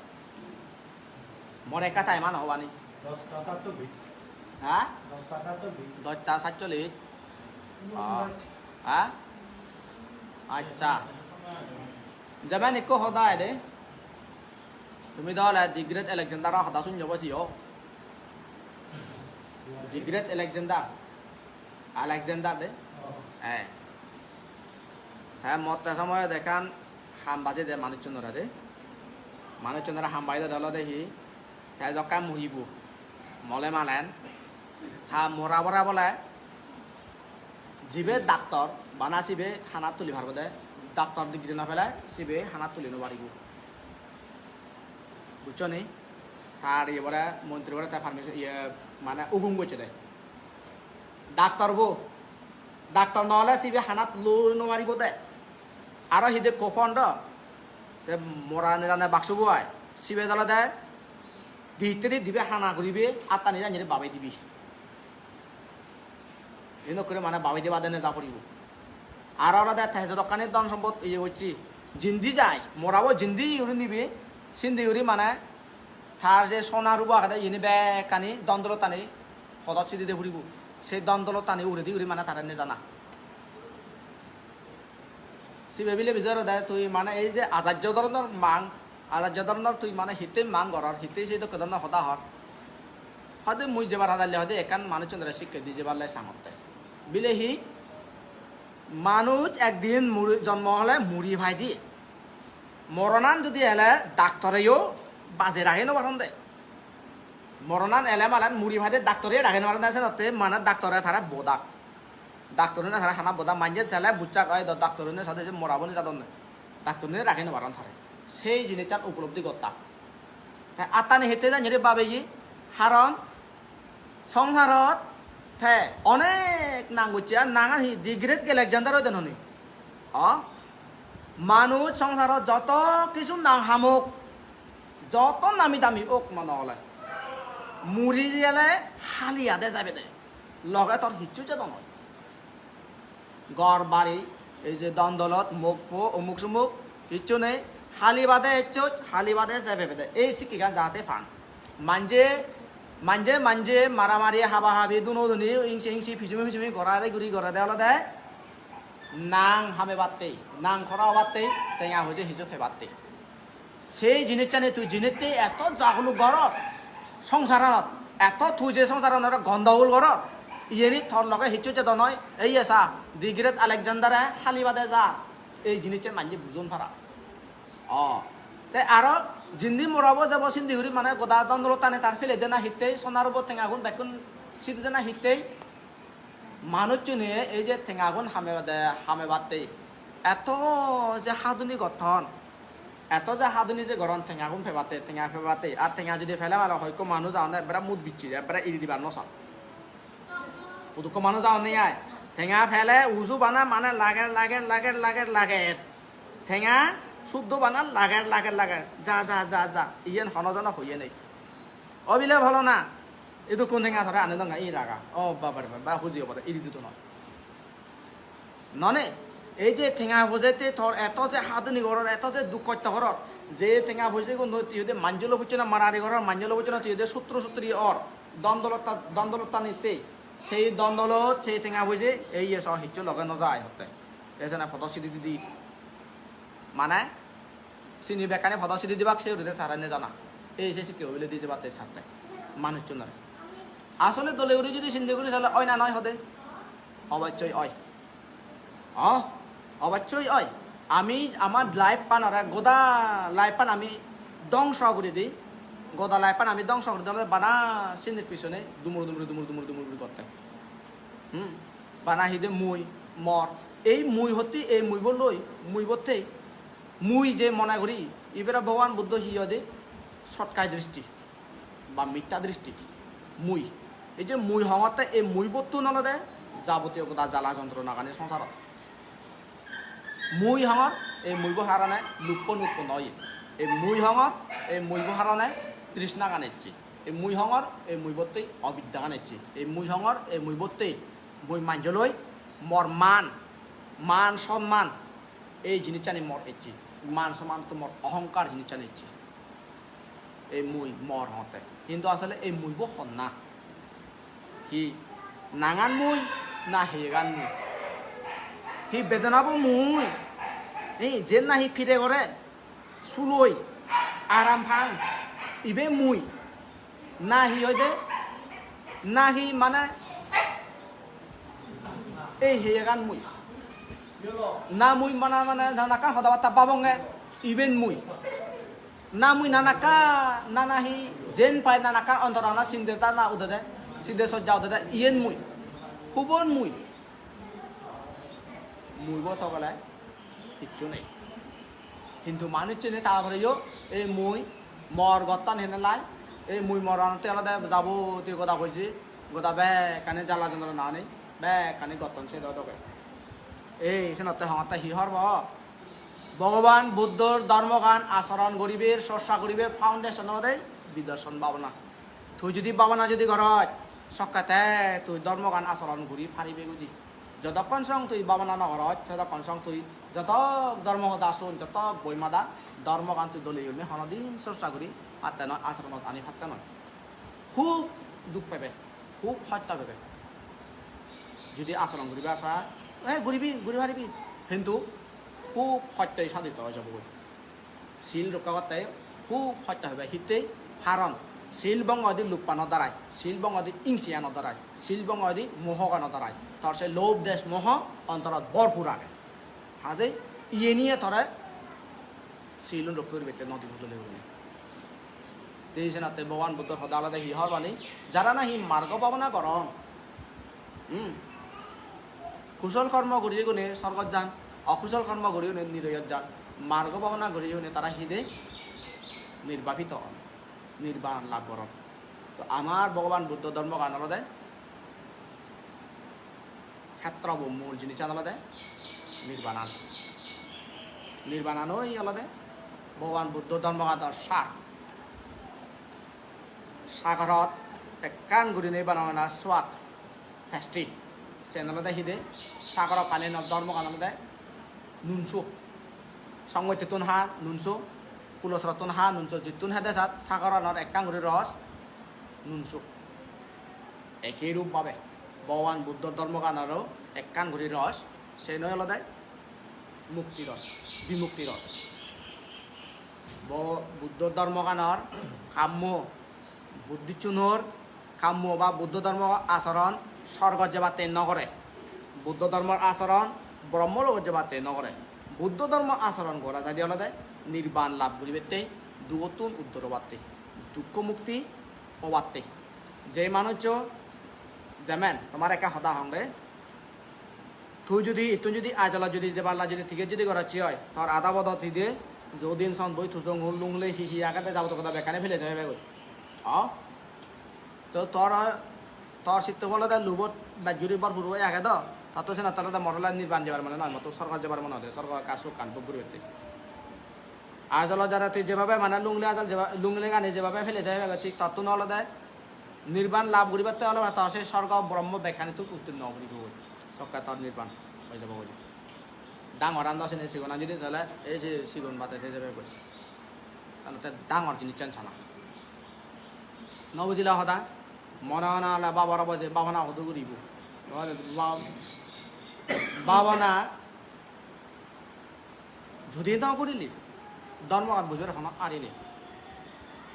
মরে কাটা ইমান হবানি হ্যাঁ 10:47 হ্যাঁ আচ্ছা যাবেন একো সদায় দে তুমি তাহলে দি গ্রেট আলেকজান্ডার সদা শুন যাব সিও দি গ্রেট আলেকজান্ডার দে হ্যাঁ মতে সময় দেখান হাম বাজে দে মানুষজনরা হাম বাইদে দল দেখি হ্যাঁ জকা মহিব মলে মালেন হা মরা বরা বলে জিবে ডাক্তার বানা সিবে হানাত তুলি ভারব দে ডাক্তার ডিগ্রি না ফেলে সিবে হানাত তুলি নারিব বুঝছো নি তার এবারে মন্ত্রী বলে তার ফার্মেসি মানে উগুম করছে দেয় ডাক্তার নহলে সিবে হানাত লো নারিব দে আর হিদে কোপন্ড সে মরা নিজানে বাক্স বয় সিবে দলে দেয় দিতে দিবে হানা করিবে আত্মা নিজা নিজে বাবাই দিবি এনে করে মানে বাবাই দিয়ে বাদে যা পড়িব আর ওরা দেয় থাকে দোকানের ধন সম্পদ ইয়ে হচ্ছি জিন্দি যায় মরাবো জিন্দি উড়ি নিবি সিন্দি উড়ি মানে তার যে সোনা রুবা খাতে ইনি বেকানি দ্বন্দ্ব টানি সদত সিদ্ধি দিয়ে ফুরিব সেই দ্বন্দ্ব টানি উড়ি দি উড়ি মানে তার জানা সি ভেবিলে বিজয় দেয় তুই মানে এই যে আচার্য ধরনের তুই মানে হিতে মাং গড়র হিতে সেই তো কেদার সদা হর হয়তো মুই যেবার হাজারলে হয়তো একান মানুষ চন্দ্রে শিক্ষা দিয়ে যেবার লাই সামর্থ্য বিলেহি মানুষ একদিন জন্ম হলে মুড়ি ভাই দিয়ে মরণান যদি এলে ডাক্তরেও বাজে রাখে নবারণ দে মরণান এলে মালান মুড়ি ভাই দিয়ে ডাক্তরে রাখে নবারণ আছে নতে মানে ডাক্তরে তারা বোদাক ডাক্তরে তারা হানা বোদা মাইজে তাহলে বুচ্চা কয় ডাক্তরে সাথে যে মরাবো নি যাদন ডাক্তরে রাখে নবারণ থাকে সেই জিনিসটা উপলব্ধি করতা আত্মানি হেতে যা নিরে বাবে কারণ সংসারত থে অনেক নাঙ্গুচিয়া নাঙা দি গ্রেট আলেকজান্ডার দেন হনি মানুষ সংসারত যত কিছু হামুক যত নামি দামি ওক মানে হলে মুড়ি গেলে হালিয়াদে যাবে দে লগে তোর হিচ্ছু যে নয় গড় বাড়ি এই যে দন্দলত মুখ অমুক সুমুক হিচ্ছু নেই হালি বাদে যাবে দে এই শিক্ষিকান যাতে ফান মাঞ্জে মারামারি হাবা হাবি দুনি ইংসি ফিসুমি গড়াতে ঘুরি গড়াতে হলে দেয় নাং হামে বাদতেই নাং খরা বাদতেই টেঙা হয়েছে হিসেব ফে বাদতেই সেই জিনিসটা নিয়ে তুই জিনিসতে এত জাগলুক গড়ত সংসারত এত থুইছে সংসারত গন্ধগুল গড়ত ইয়েনি থর লগে হিচু যে নয় এই এসা দি গ্রেট আলেকজান্ডারে হালি বাদে যা এই জিনিসটা মাঞ্জে বুঝন ফারা তে আরো জিন্দি মরাবো যাব সিন্ধি ঘুরি মানে গোদা দন্দল টানে তার ফেলে দেনা হিতেই সোনারব টেঙাগুন বেকুন সিদ্ধি দেনা হিতেই মানুষ চুনে এই যে টেঙাগুন হামে বাতে এত যে হাদুনি গঠন এত যে হাদুনি যে গরম টেঙাগুন টেঙা ফেবাতে আর টেঙা যদি ফেলে ভালো হয় মানুষ যাও না এবার মুদ বিচ্ছি এবার ইরি দিবার নসাল পুতুক মানুষ যাও নেই আয় টেঙা ফেলে উজু বানা মানে লাগে টেঙা শুদ্ধ বানাল লাগে যা ইয়েন হনজনা হইয়ে নেই অবিলে ভালো না এইটো কোন টেঙা ধরে আনে দঙ্গা ই রাগা ও বাবার বা বুঝিও পারে ইরি দিত ননে এই যে টেঙা ভোজেতে তোর এত যে হাদুনি ঘরের এত যে দুঃখ ঘরের যে টেঙা ভোজে তুই মাঞ্জল বুঝছে না মারারি ঘরের মাঞ্জল বুঝছে না তুই সূত্রী অর দ্বন্দ্বলতা নিতে সেই দ্বন্দ্বলত সেই টেঙা ভোজে এই হিচ্ছ লগে নজায় হতে এসে না ফটো সিদ্ধি দিদি মানে চিনি বেকানে ফটো সিদ্ধি দিবাক সেই হৃদয় তারাই জানা এই সে শিখতে হইলে দিয়ে যাবাতে সারতে মানুষজনের আসলে দলে উড়ি যদি চিন্তা করি তাহলে অয় না নয় হতে অবশ্যই অয় অবশ্যই অয় আমি আমার লাইফ পান গোদা লাইফ পান আমি ধ্বংস করে দিই গোদা লাইফ পান আমি ধ্বংস করে দিই বানা চিন্তির পিছনে দুমুর করতে বানা হিদে মুই মর এই মুই হতে এই মুইব লই মুইবতে মুই যে মনে করি এবারে ভগবান বুদ্ধ হিয়দে সৎকায় দৃষ্টি বা মিথ্যা দৃষ্টি মুই এই যে মুই হওয়াতে এই মুই বস্তু নলদে যাবতীয় গোদা জ্বালা যন্ত্রণা কানে সংসারত মুই হঙর এই মুইব হারানে লুপ্প নয় এই মুই হঙর এই মুইব হারানে তৃষ্ণা কানেছি এই মুই হঙর এই মুইবতেই অবিদ্যা কানেছি এই মুই হঙর এই মুইবতেই মুই মাঞ্জলই মর মান সম্মান এই জিনিসটা নিয়ে মর এসছি মান সম্মান তো মর অহংকার জিনিসটা নিচ্ছি এই মুই মর হতে কিন্তু আসলে এই মুইব হন না হি নাঙান মুই না হেগান মুই হি বেদনাবো মুই এই যে না হি ফিরে করে সুলই আরাম ভাং ইবে মুই না হি হইদে না হি মানে এই হেগান মুই না মুই মানে নাকা হদাবাতা পাবঙ্গে ইবেন মুই না মুই নানাকা নানাহি যেন পাই নানাকা অন্তরানা সিন্দেতা না উদে সিদ্ধে সজ্জা উদে ইয়েন মুই হুবন মুইব তগলায় কিচ্ছু নেই কিন্তু মানুষ চেনে তারপরেও এই মুই মর গত্তান হেনে লাই এই মুই মরানতে আলাদা যাবো তুই কথা কইছি গোদা বে কানে জ্বালা যন্ত্র না নেই বে কানে গত্তন সে দকে এই সেনতে হতে হিহর ভগবান বুদ্ধর ধর্মগান আচরণ গরিবের চর্চা গরিবের ফাউন্ডেশন দেয় বিদর্শন ভাবনা তুই যদি ভাবনা যদি ঘর সকাতে তুই ধর্মগান আচরণ ঘুরি ফারিবে গুজি যতক্ষণ সং তুই ভাবনা নগর ততক্ষণ সং তুই যত ধর্মগত আসুন যত বইমাদা ধর্মগান তুই দলীয় হনদিন চর্চা করি ফাতে নয় আচরণত আনি ফাতে নয় খুব দুঃখ পাবে খুব হত্যা পাবে যদি আচরণ ঘুরিবে আসা ঘুরি হারিবি কিন্তু খুব সত্যই সাধিত হয়ে যাব শিল রক্ষা করতে খুব সত্য হবে হিতেই হারণ শিল বঙ্গদি লুপ্পানোর দ্বারাই শিল বঙ্গদি ইংসিয়ানোর দ্বারাই শিল বঙ্গদি মোহগানোর দ্বারাই তার সে লোভ দেশ মোহ অন্তরত ভরপুর আগে হাজে ইয়ে নিয়ে ধরে শিল রক্ষা করবে নদী তুলে দিয়েছে না ভগবান বুদ্ধ সদা আলাদা হিহর বাণী যারা না হি মার্গ পাবনা করম কুশল কর্ম গড়িয়ে গুণে স্বর্গত যান অকুশল কর্ম গড়িয়ে নিরয়ত যান মার্গ ভাবনা গড়িয়ে গুণে তারা হিদে নির্বাপিত হন নির্বাণ লাভ করেন তো আমার ভগবান বুদ্ধ ধর্ম গান আলাদা ক্ষেত্র মূল জিনিস আলাদা নির্বাণানোই আলাদা ভগবান বুদ্ধ ধর্ম গান সাগরত একান গুড়ি নেই বানানো স্বাদ টেস্টি সেনালদে হিদে সাগর পানি ধর্ম কানালদে নুনসু সংগঠি তুন হা নুনসু পুলসর তুন হা নুনসু জিতুন হেদে সাত সাগর একাঙ্গুরি রস নুনসু একই রূপ ভাবে ভগবান বুদ্ধ ধর্ম কানারও একাঙ্গুরি রস সেই নয় আলাদা মুক্তি রস বিমুক্তি রস বুদ্ধ ধর্ম কানার কাম্য বুদ্ধিচুনর কাম্য বা বুদ্ধ ধর্ম আচরণ স্বর্গ যেবাতে নগরে বুদ্ধ ধর্মের আচরণ ব্রহ্মলোক যেবাতে নগরে বুদ্ধ ধর্ম আচরণ করা যদি আলাদা নির্বাণ লাভ করিবেতেই দুগতুন উত্তর বাত্তে দুঃখ মুক্তি ও বাত্তে যে মানুষ যেমন তোমার একা হদা হংরে তুই যদি আজলা যদি যে বাল্লা যদি ঠিক যদি করাচ্ছি হয় তোর আদা বদা তুই দিয়ে যদিন সন বই থুসং হুল লুংলে হি আগাতে যাবো তো কথা বেকানে ফেলে যাবে বেগুন তো তোর সিদ্ধ বলে লুবত বাজুরি বর পুরো আগে তো তা তো সে না তাহলে মরলা নির্বাণ যাবার মানে নয় মতো সরকার যাবার মনে হয় সরকার কাজ কানপুর ঘুরে আজল যারা তুই যেভাবে মানে লুংলে আজল লুংলে গানে যেভাবে ফেলে যাবে ঠিক তত নলে দেয় নির্বাণ লাভ করিবার তো হলে তো সে স্বর্গ ব্রহ্ম ব্যাখ্যানি তো উত্তীর্ণ করিব সরকার তোর নির্বাণ হয়ে যাব বলি ডাঙর আন্দ আছে সিগনা যদি চলে এই যে সিগন বাতাইতে যাবে বলি তাহলে ডাঙর জিনিস টেনশন নবুজিলা সদা মনে হয় না বাবার বাজে বাবনা হতো করিব বাবনা যদি দাও করিলি ধর্মঘাট বুঝবে এখন আরিনি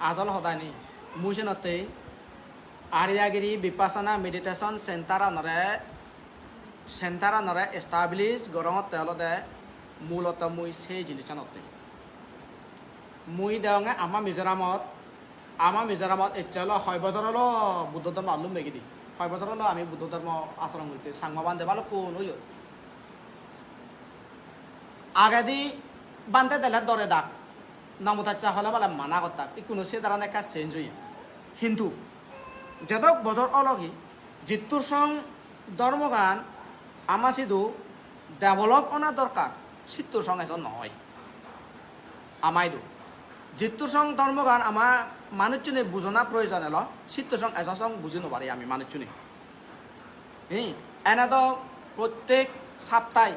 আজল সদায় নি মুসেনতে আরিয়াগিরি বিপাসনা মেডিটেশন সেন্টার নরে এস্টাবলিশ গরমত তেলতে মূলত মুই সেই জিনিস নতে মুই দেওয়া আমার মিজোরামত এতিয়াল 6 বছরলো বুদ্ধ ধর্ম আলুম দেখি 6 বছরলো আমি বুদ্ধ ধর্ম আচরণ করতে সাংবাবান দেবালো কোন হইল আগাদি বান্ধে দিলে দরে দাগ নামতাচ্ছা হলে বলে মানা কথা কোনো সে দ্বারা একটা চেঞ্জ হই কিন্তু যেদক বছর অলগি জিত্তুর সং ধর্মগান আমার শুধু ডেভেলপ অনা দরকার সিত্তুর সং এজন নহয় আমাইদু জিত্তুর সং ধর্মগান আমার মানুষজনে বুঝনা প্রয়োজন এলো সিত্তুর সং এজন সং বুঝি নপারি আমি মানুষজনে এনে তো প্রত্যেক সপ্তাহে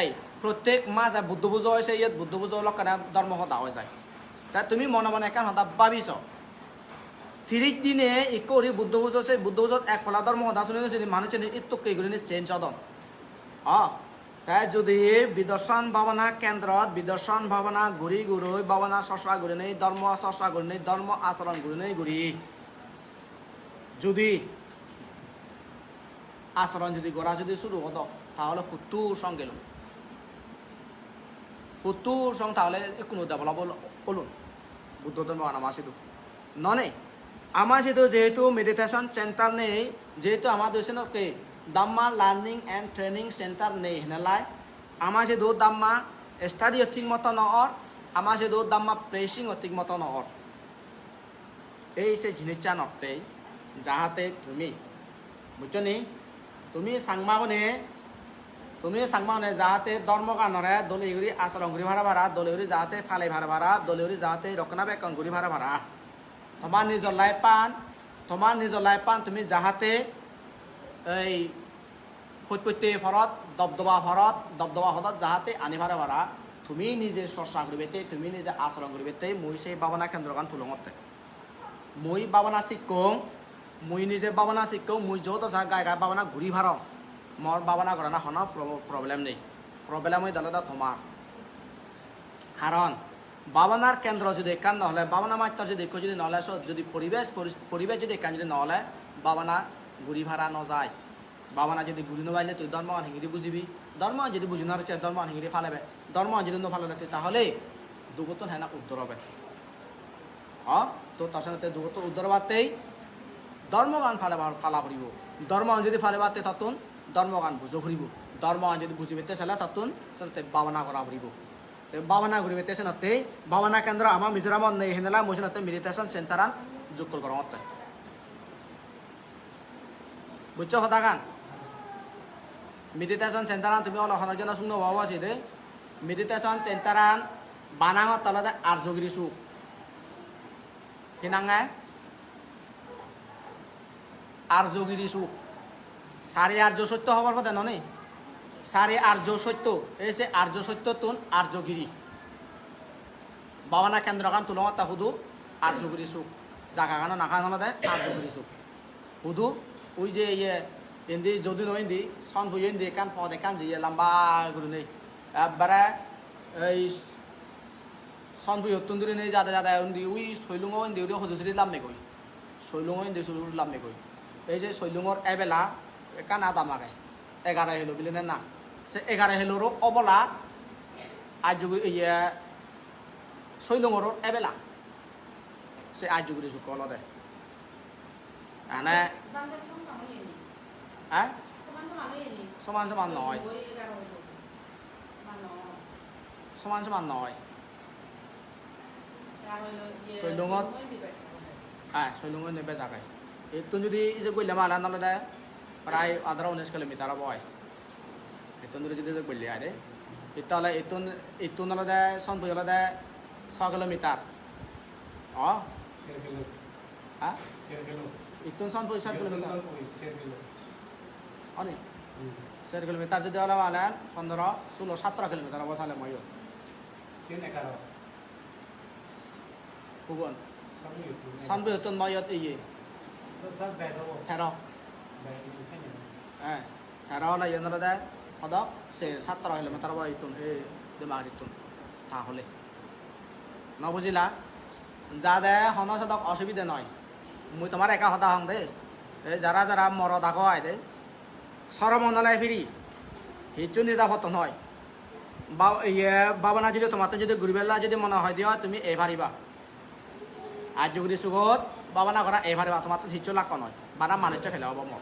এই প্রত্যেক মাসে বুদ্ধ পুজো হয়েছে ইয়াত বুদ্ধ পুজো লক্ষণে ধর্ম সদা হয়ে যায় তা তুমি মনে মনে এখান সদা ভাবিছ 30 দিনে ইকরি বুদ্ধ পুজো সেই বুদ্ধ পুজোত এক ফলা ধর্ম সদা শুনে মানুষ ইত্তকে এগুলি চেঞ্জ হদন তাই যদি বিদর্শন ভাবনা কেন্দ্রত বিদর্শন ভাবনা ঘুরি ঘুরই ভাবনা চর্চা ঘুরি নেই ধর্ম চর্চা ঘুরি নেই ধর্ম আচরণ ঘুরি নেই ঘুরি যদি আচরণ যদি গড়া যদি শুরু হতো তাহলে 70 সঙ্গে গেল 70 সং তাহলে কোনো ডেভেলপ হলুন বুদ্ধ ধর্ম আমার শুধু ননে আমার শুধু যেহেতু মেডিটেশন সেন্টার নেই যেহেতু আমার দেশে Damma learning and training centre নেই হেনালাই আমার শুধু দাম্মা স্টাডি ঠিক মতো নহর আমার শুধু দাম্মা প্রেসিং ঠিক মতো নহর এই সে জিনিসটা নতে যাহাতে তুমি বুঝছো নি তুমি সাংমানে যাহাতে ধর্মগানরে দলীয় আচরণ ঘুরি ভাড়া দলীয় যাহাতে ফালে ভাড়া দলীয় যাহাতে রক্ষণাবেক্ষণ ঘুরি ভাড়া তোমার নিজের লাইফ পান তুমি যাহাতে এই সত্যতে ভরত দবদবা হরত যাহাতে আনি ভাড়া তুমি নিজে চর্চা করবে তুমি নিজে আচরণ করবে মই সেই ভাবনা কেন্দ্রগান তুলঙতে মই ভাবনা শিক্ষং মুই নিজে ভাবনা শিক্ষং মুই যত গাই ভাবনা ঘুরি ভাড় মোর ভাবনা করা না হন প্রবলেম নেই প্রবলেম হয়ে দলে তোমার কারণ ভাবনার কেন্দ্র যদি একান নহলে ভাবনা মাত্র যদি যদি নহলে যদি পরিবেশ যদি একান যদি নহলে ভাবনা ঘুরি ভাড়া নযায় ভাবনা যদি ঘুরি নবাইলে তুই ধর্ম হিঙ্গিরি বুঝিবি ধর্ম যদি বুঝি না ধর্ম হিঙ্গিরি ফালেবে ধর্ম যদি নফালে তুই তাহলে দুগতন হেনা উত্তর হবে তো তার সাথে দুগতন উত্তর বাতেই ধর্মগান ফালা ফুরিব ধর্মগান যদি ফালে বাতে ততন ধর্মগান বুঝো ফুরিব ধর্মগান যদি বুঝিবে চালে ততন সাথে ভাবনা করা ফুরিব ভাবনা ঘুরিবে তেসেনতে ভাবনা কেন্দ্র আমার মিজোরামত নেই হেনেলা মোসেনতে মেডিটেশন সেন্টারান যোগ করতে বুঝছো হতা গান মেডিটেশন সেন্টারান তুমি অনেকজন শুনো বাবা আছে দে মেডিটেশন সেন্টারান বানাঙত তলতে আর্যগিরি সুখ হিনাঙে আর্যগিরি সুখ সারি আর্য সত্য হবার কথা নয় সারি আর্য সত্য এই সে আর্য সত্য তুন আর্যগিরি ভাবনা কেন্দ্রগান তুলঙতা হুদু আর্যগিরি সুখ জাগা গানো নাকা নলদে আর্যগিরি সুখ হুদু ওই যে ইয়ে হিন্দি যদি নয় হিন্দি সন হয়ে হিন্দি কান পদ কান যে লম্বা করে নেই একবারে এই সন হয়ে তুন্দুরি নেই যাদা হিন্দি ওই শৈলুঙ হিন্দি ওই হজুসরি লাভ নেই কই শৈলুঙ হিন্দি শৈলুর লাভ নেই কই এই যে শৈলুঙর এবেলা কান আদাম আগে 11 হেলো বিলে না সে 11 হেলোর অবলা আজ ইয়ে শৈলুঙর এবেলা সে আজ করে চুক কল দে আনে হ্যাঁ সমান সমান নয় সমান সমান নয় শৈলঙত হ্যাঁ শৈলঙত নেবে জাগায় এইটুন যদি যে গইলে মালা নলে প্রায় 18-19 কিলোমিটার বয় এইটুন যদি গইলে আরে ইতালে ইতুন হলে সনপুর হলে 6 কিলোমিটার হ্যাঁ ইতুন সনপুর 7 কিলোমিটার অনেক 4 কিলোমিটার যদি হলে মানে 15-16-17 কিলোমিটার হবো তাহলে ময়ূর Bukan. Sambil itu mayat iya. Teror. Teror lah yang ada. Ada. Se 17 kilometer apa itu? Demar itu. তাহলে না বুঝিলা যাদে হন সদক অসুবিধা নয় মুই তোমার একা হতা হং দে যারা যারা মরদ আগো আয় দে সরমনলায় ফিরি হিচু নিরাপদ নয় বাবা না যদি তোমার যদি ঘুরবেলা যদি মনে হয় দিও তুমি এই পারিবা আর যদি সুগত বাবা না করা এই পারিবা তোমার তো হিচু লাগ নয় বানা মানুষ ফেলে হব মর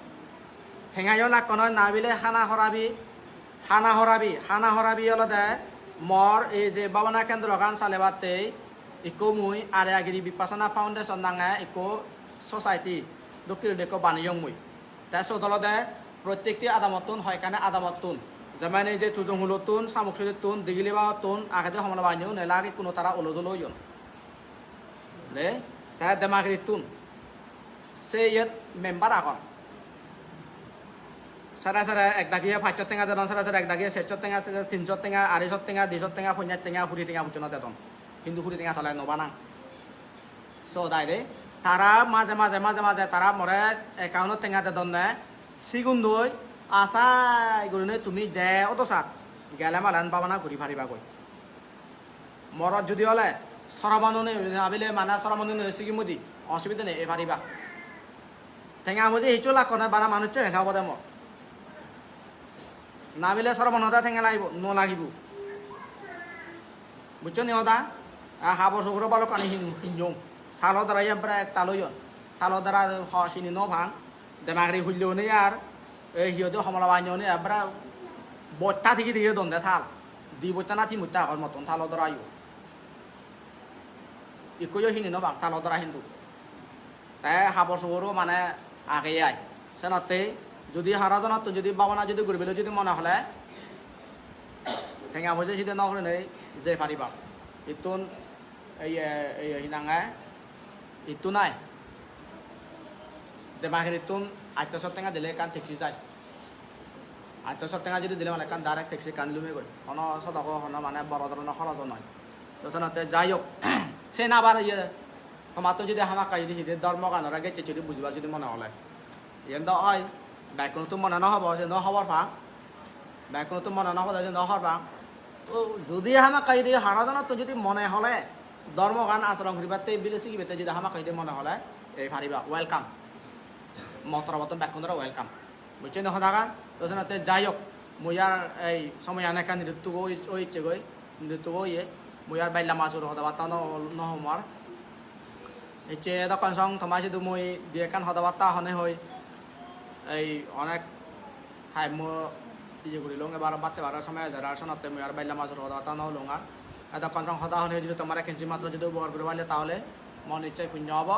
ঠেঙাইও লাগ নয় না বিলে হানা হরাবি হলো দে মর এই যে বাবানা কেন্দ্র গান চালেবাতে ইকো মুই আরে আগিরি বিপাসনা ফাউন্ডেশন নাঙে ইকো সোসাইটি দক্ষিণ দেখো বানিয়ং মুই তাই সদল দে প্রত্যেকটি আদামতুন হয় কানে আদামতুন যেমন এই যে তুজং হুলতুন সামুকসুলিতুন দিগিলিবাতুন আগে হমলা বানিও নেলাগে কোনো তারা ওলজল ইয়ন লে তাই দেমাগরিতুন সে ইয়ত মেম্বার আগন সারা সারা এক দাগিয়ে 500 টাকা দেন সারা সারা এক দাগিয়ে 600 টাকা 300 টাকা 250 টাকা 200 টাকা 50 টাকা 40 টাকা বুঝনা দেন কিন্তু 40 টাকা থলাই নবানা সো দাইরে তারা মাঝে মাঝে তারা মরে একাউন্ট টাকা দেন না সিগুন দই আশাই গরুনে তুমি যে অত সাত গেলে মালান পাবানা ঘুরি ফারিবা কই মরদ যদি হলে সরমাননে ভাবিলে মানা সরমাননে সিগিমুদি অসুবিধা নেই এ ফারিবা টেঙা মজে হিচো লাগ না বানা মানুষ হেঁকাব দে মর না বিলে সরবনতা ঠেঙা লাগিব নলাগিব বুঝছো নি ওদা হাবর সগুলো বালো কানি হিঞ্জং থালো দ্বারা ইয়াবরা এক তালয়ন থালো দ্বারা হিনি ন ভাং দেমাগরি হুল্লিও নে আর এই হিয়দে সমলা বানিও নে আবরা বট্টা থেকে দিয়ে দন্দে থাল দি বট্টা না থি মুত্তা হর মতন থালো দ্বারা ইউ ইকোয় হিনি ন ভাং থালো দ্বারা হিন্দু তাই হাবর সগুলো মানে আগে আয় সেনতে যদি হারাজনত যদি বাবানা যদি ঘুরবে যদি মনে হলে ঠেঙা বসে সেটা নহলে নেই যে পারিবা ইতুন এই হিনাঙা ইতু নাই দেমাগের ইতুন 800 টাকা দিলে কান ট্যাক্সি যায় 800 টাকা যদি দিলে মানে কান ডাইরেক্ট ট্যাক্সি কান লুমে গই অন সদক হন মানে বড় ধরনের খরচ নয় তো সেনতে যাই হোক সে না আবার ইয়ে তোমার তো যদি হামা কাই দিছি ধর্ম গানের আগে চেচুরি বুঝবার যদি মনে হলে এন হয় ব্যাকরণ তো মনে নহব যে নহবার ভাং ব্যাকরণ তো মনে নহব যে নহর ভাং ও যদি হামা কাই দিয়ে হারাজনত যদি মনে হলে ধর্মগান আচরণ করিবাতে বিদেশি কিবাতে যদি হামা কাই দিয়ে মনে হলে এই ফারিবা ওয়েলকাম মতরবত ব্যাকরণ দ্বারা ওয়েলকাম বুঝছে নহ থাকান তো সেনাতে যাই হোক মুয়ার এই সময় আনেকা নৃত্য ওই ইচ্ছে গই নৃত্য ইয়ে মুয়ার বাইলা মাছুর হদাবাতা নহমার ইচ্ছে দোকান সং থমা সিধু মই দিয়ে কান হদাবাতা হনে হই এই অনেক ঠাই মো ইয়ে করি লং এবার বাতে বারার সময় যারা শোনাতে মই আর বাইলা মাছুর হদাবাতা নহলং আর এটা কনসং হদা হনে যদি তোমার কেঞ্চি মাত্র যদি বর করে পারলে তাহলে মন নিশ্চয় পুণ্য হব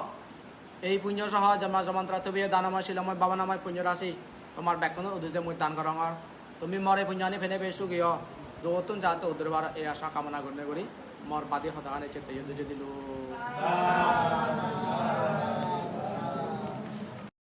এই পুণ্য সহ জমা জমন্ত্রা তুমি দানময় শিলময় বাবানাময় পুণ্য রাশি তোমার ব্যাকরণের উদ্দেশ্যে মই দান করঙর তুমি মরে পুণ্যানি ফেনে বেসু গিয়ে দোতুন যাতে উদ্রবার এই আশা কামনা করনে করি মর বাদী হতাগানে চেতে দিলু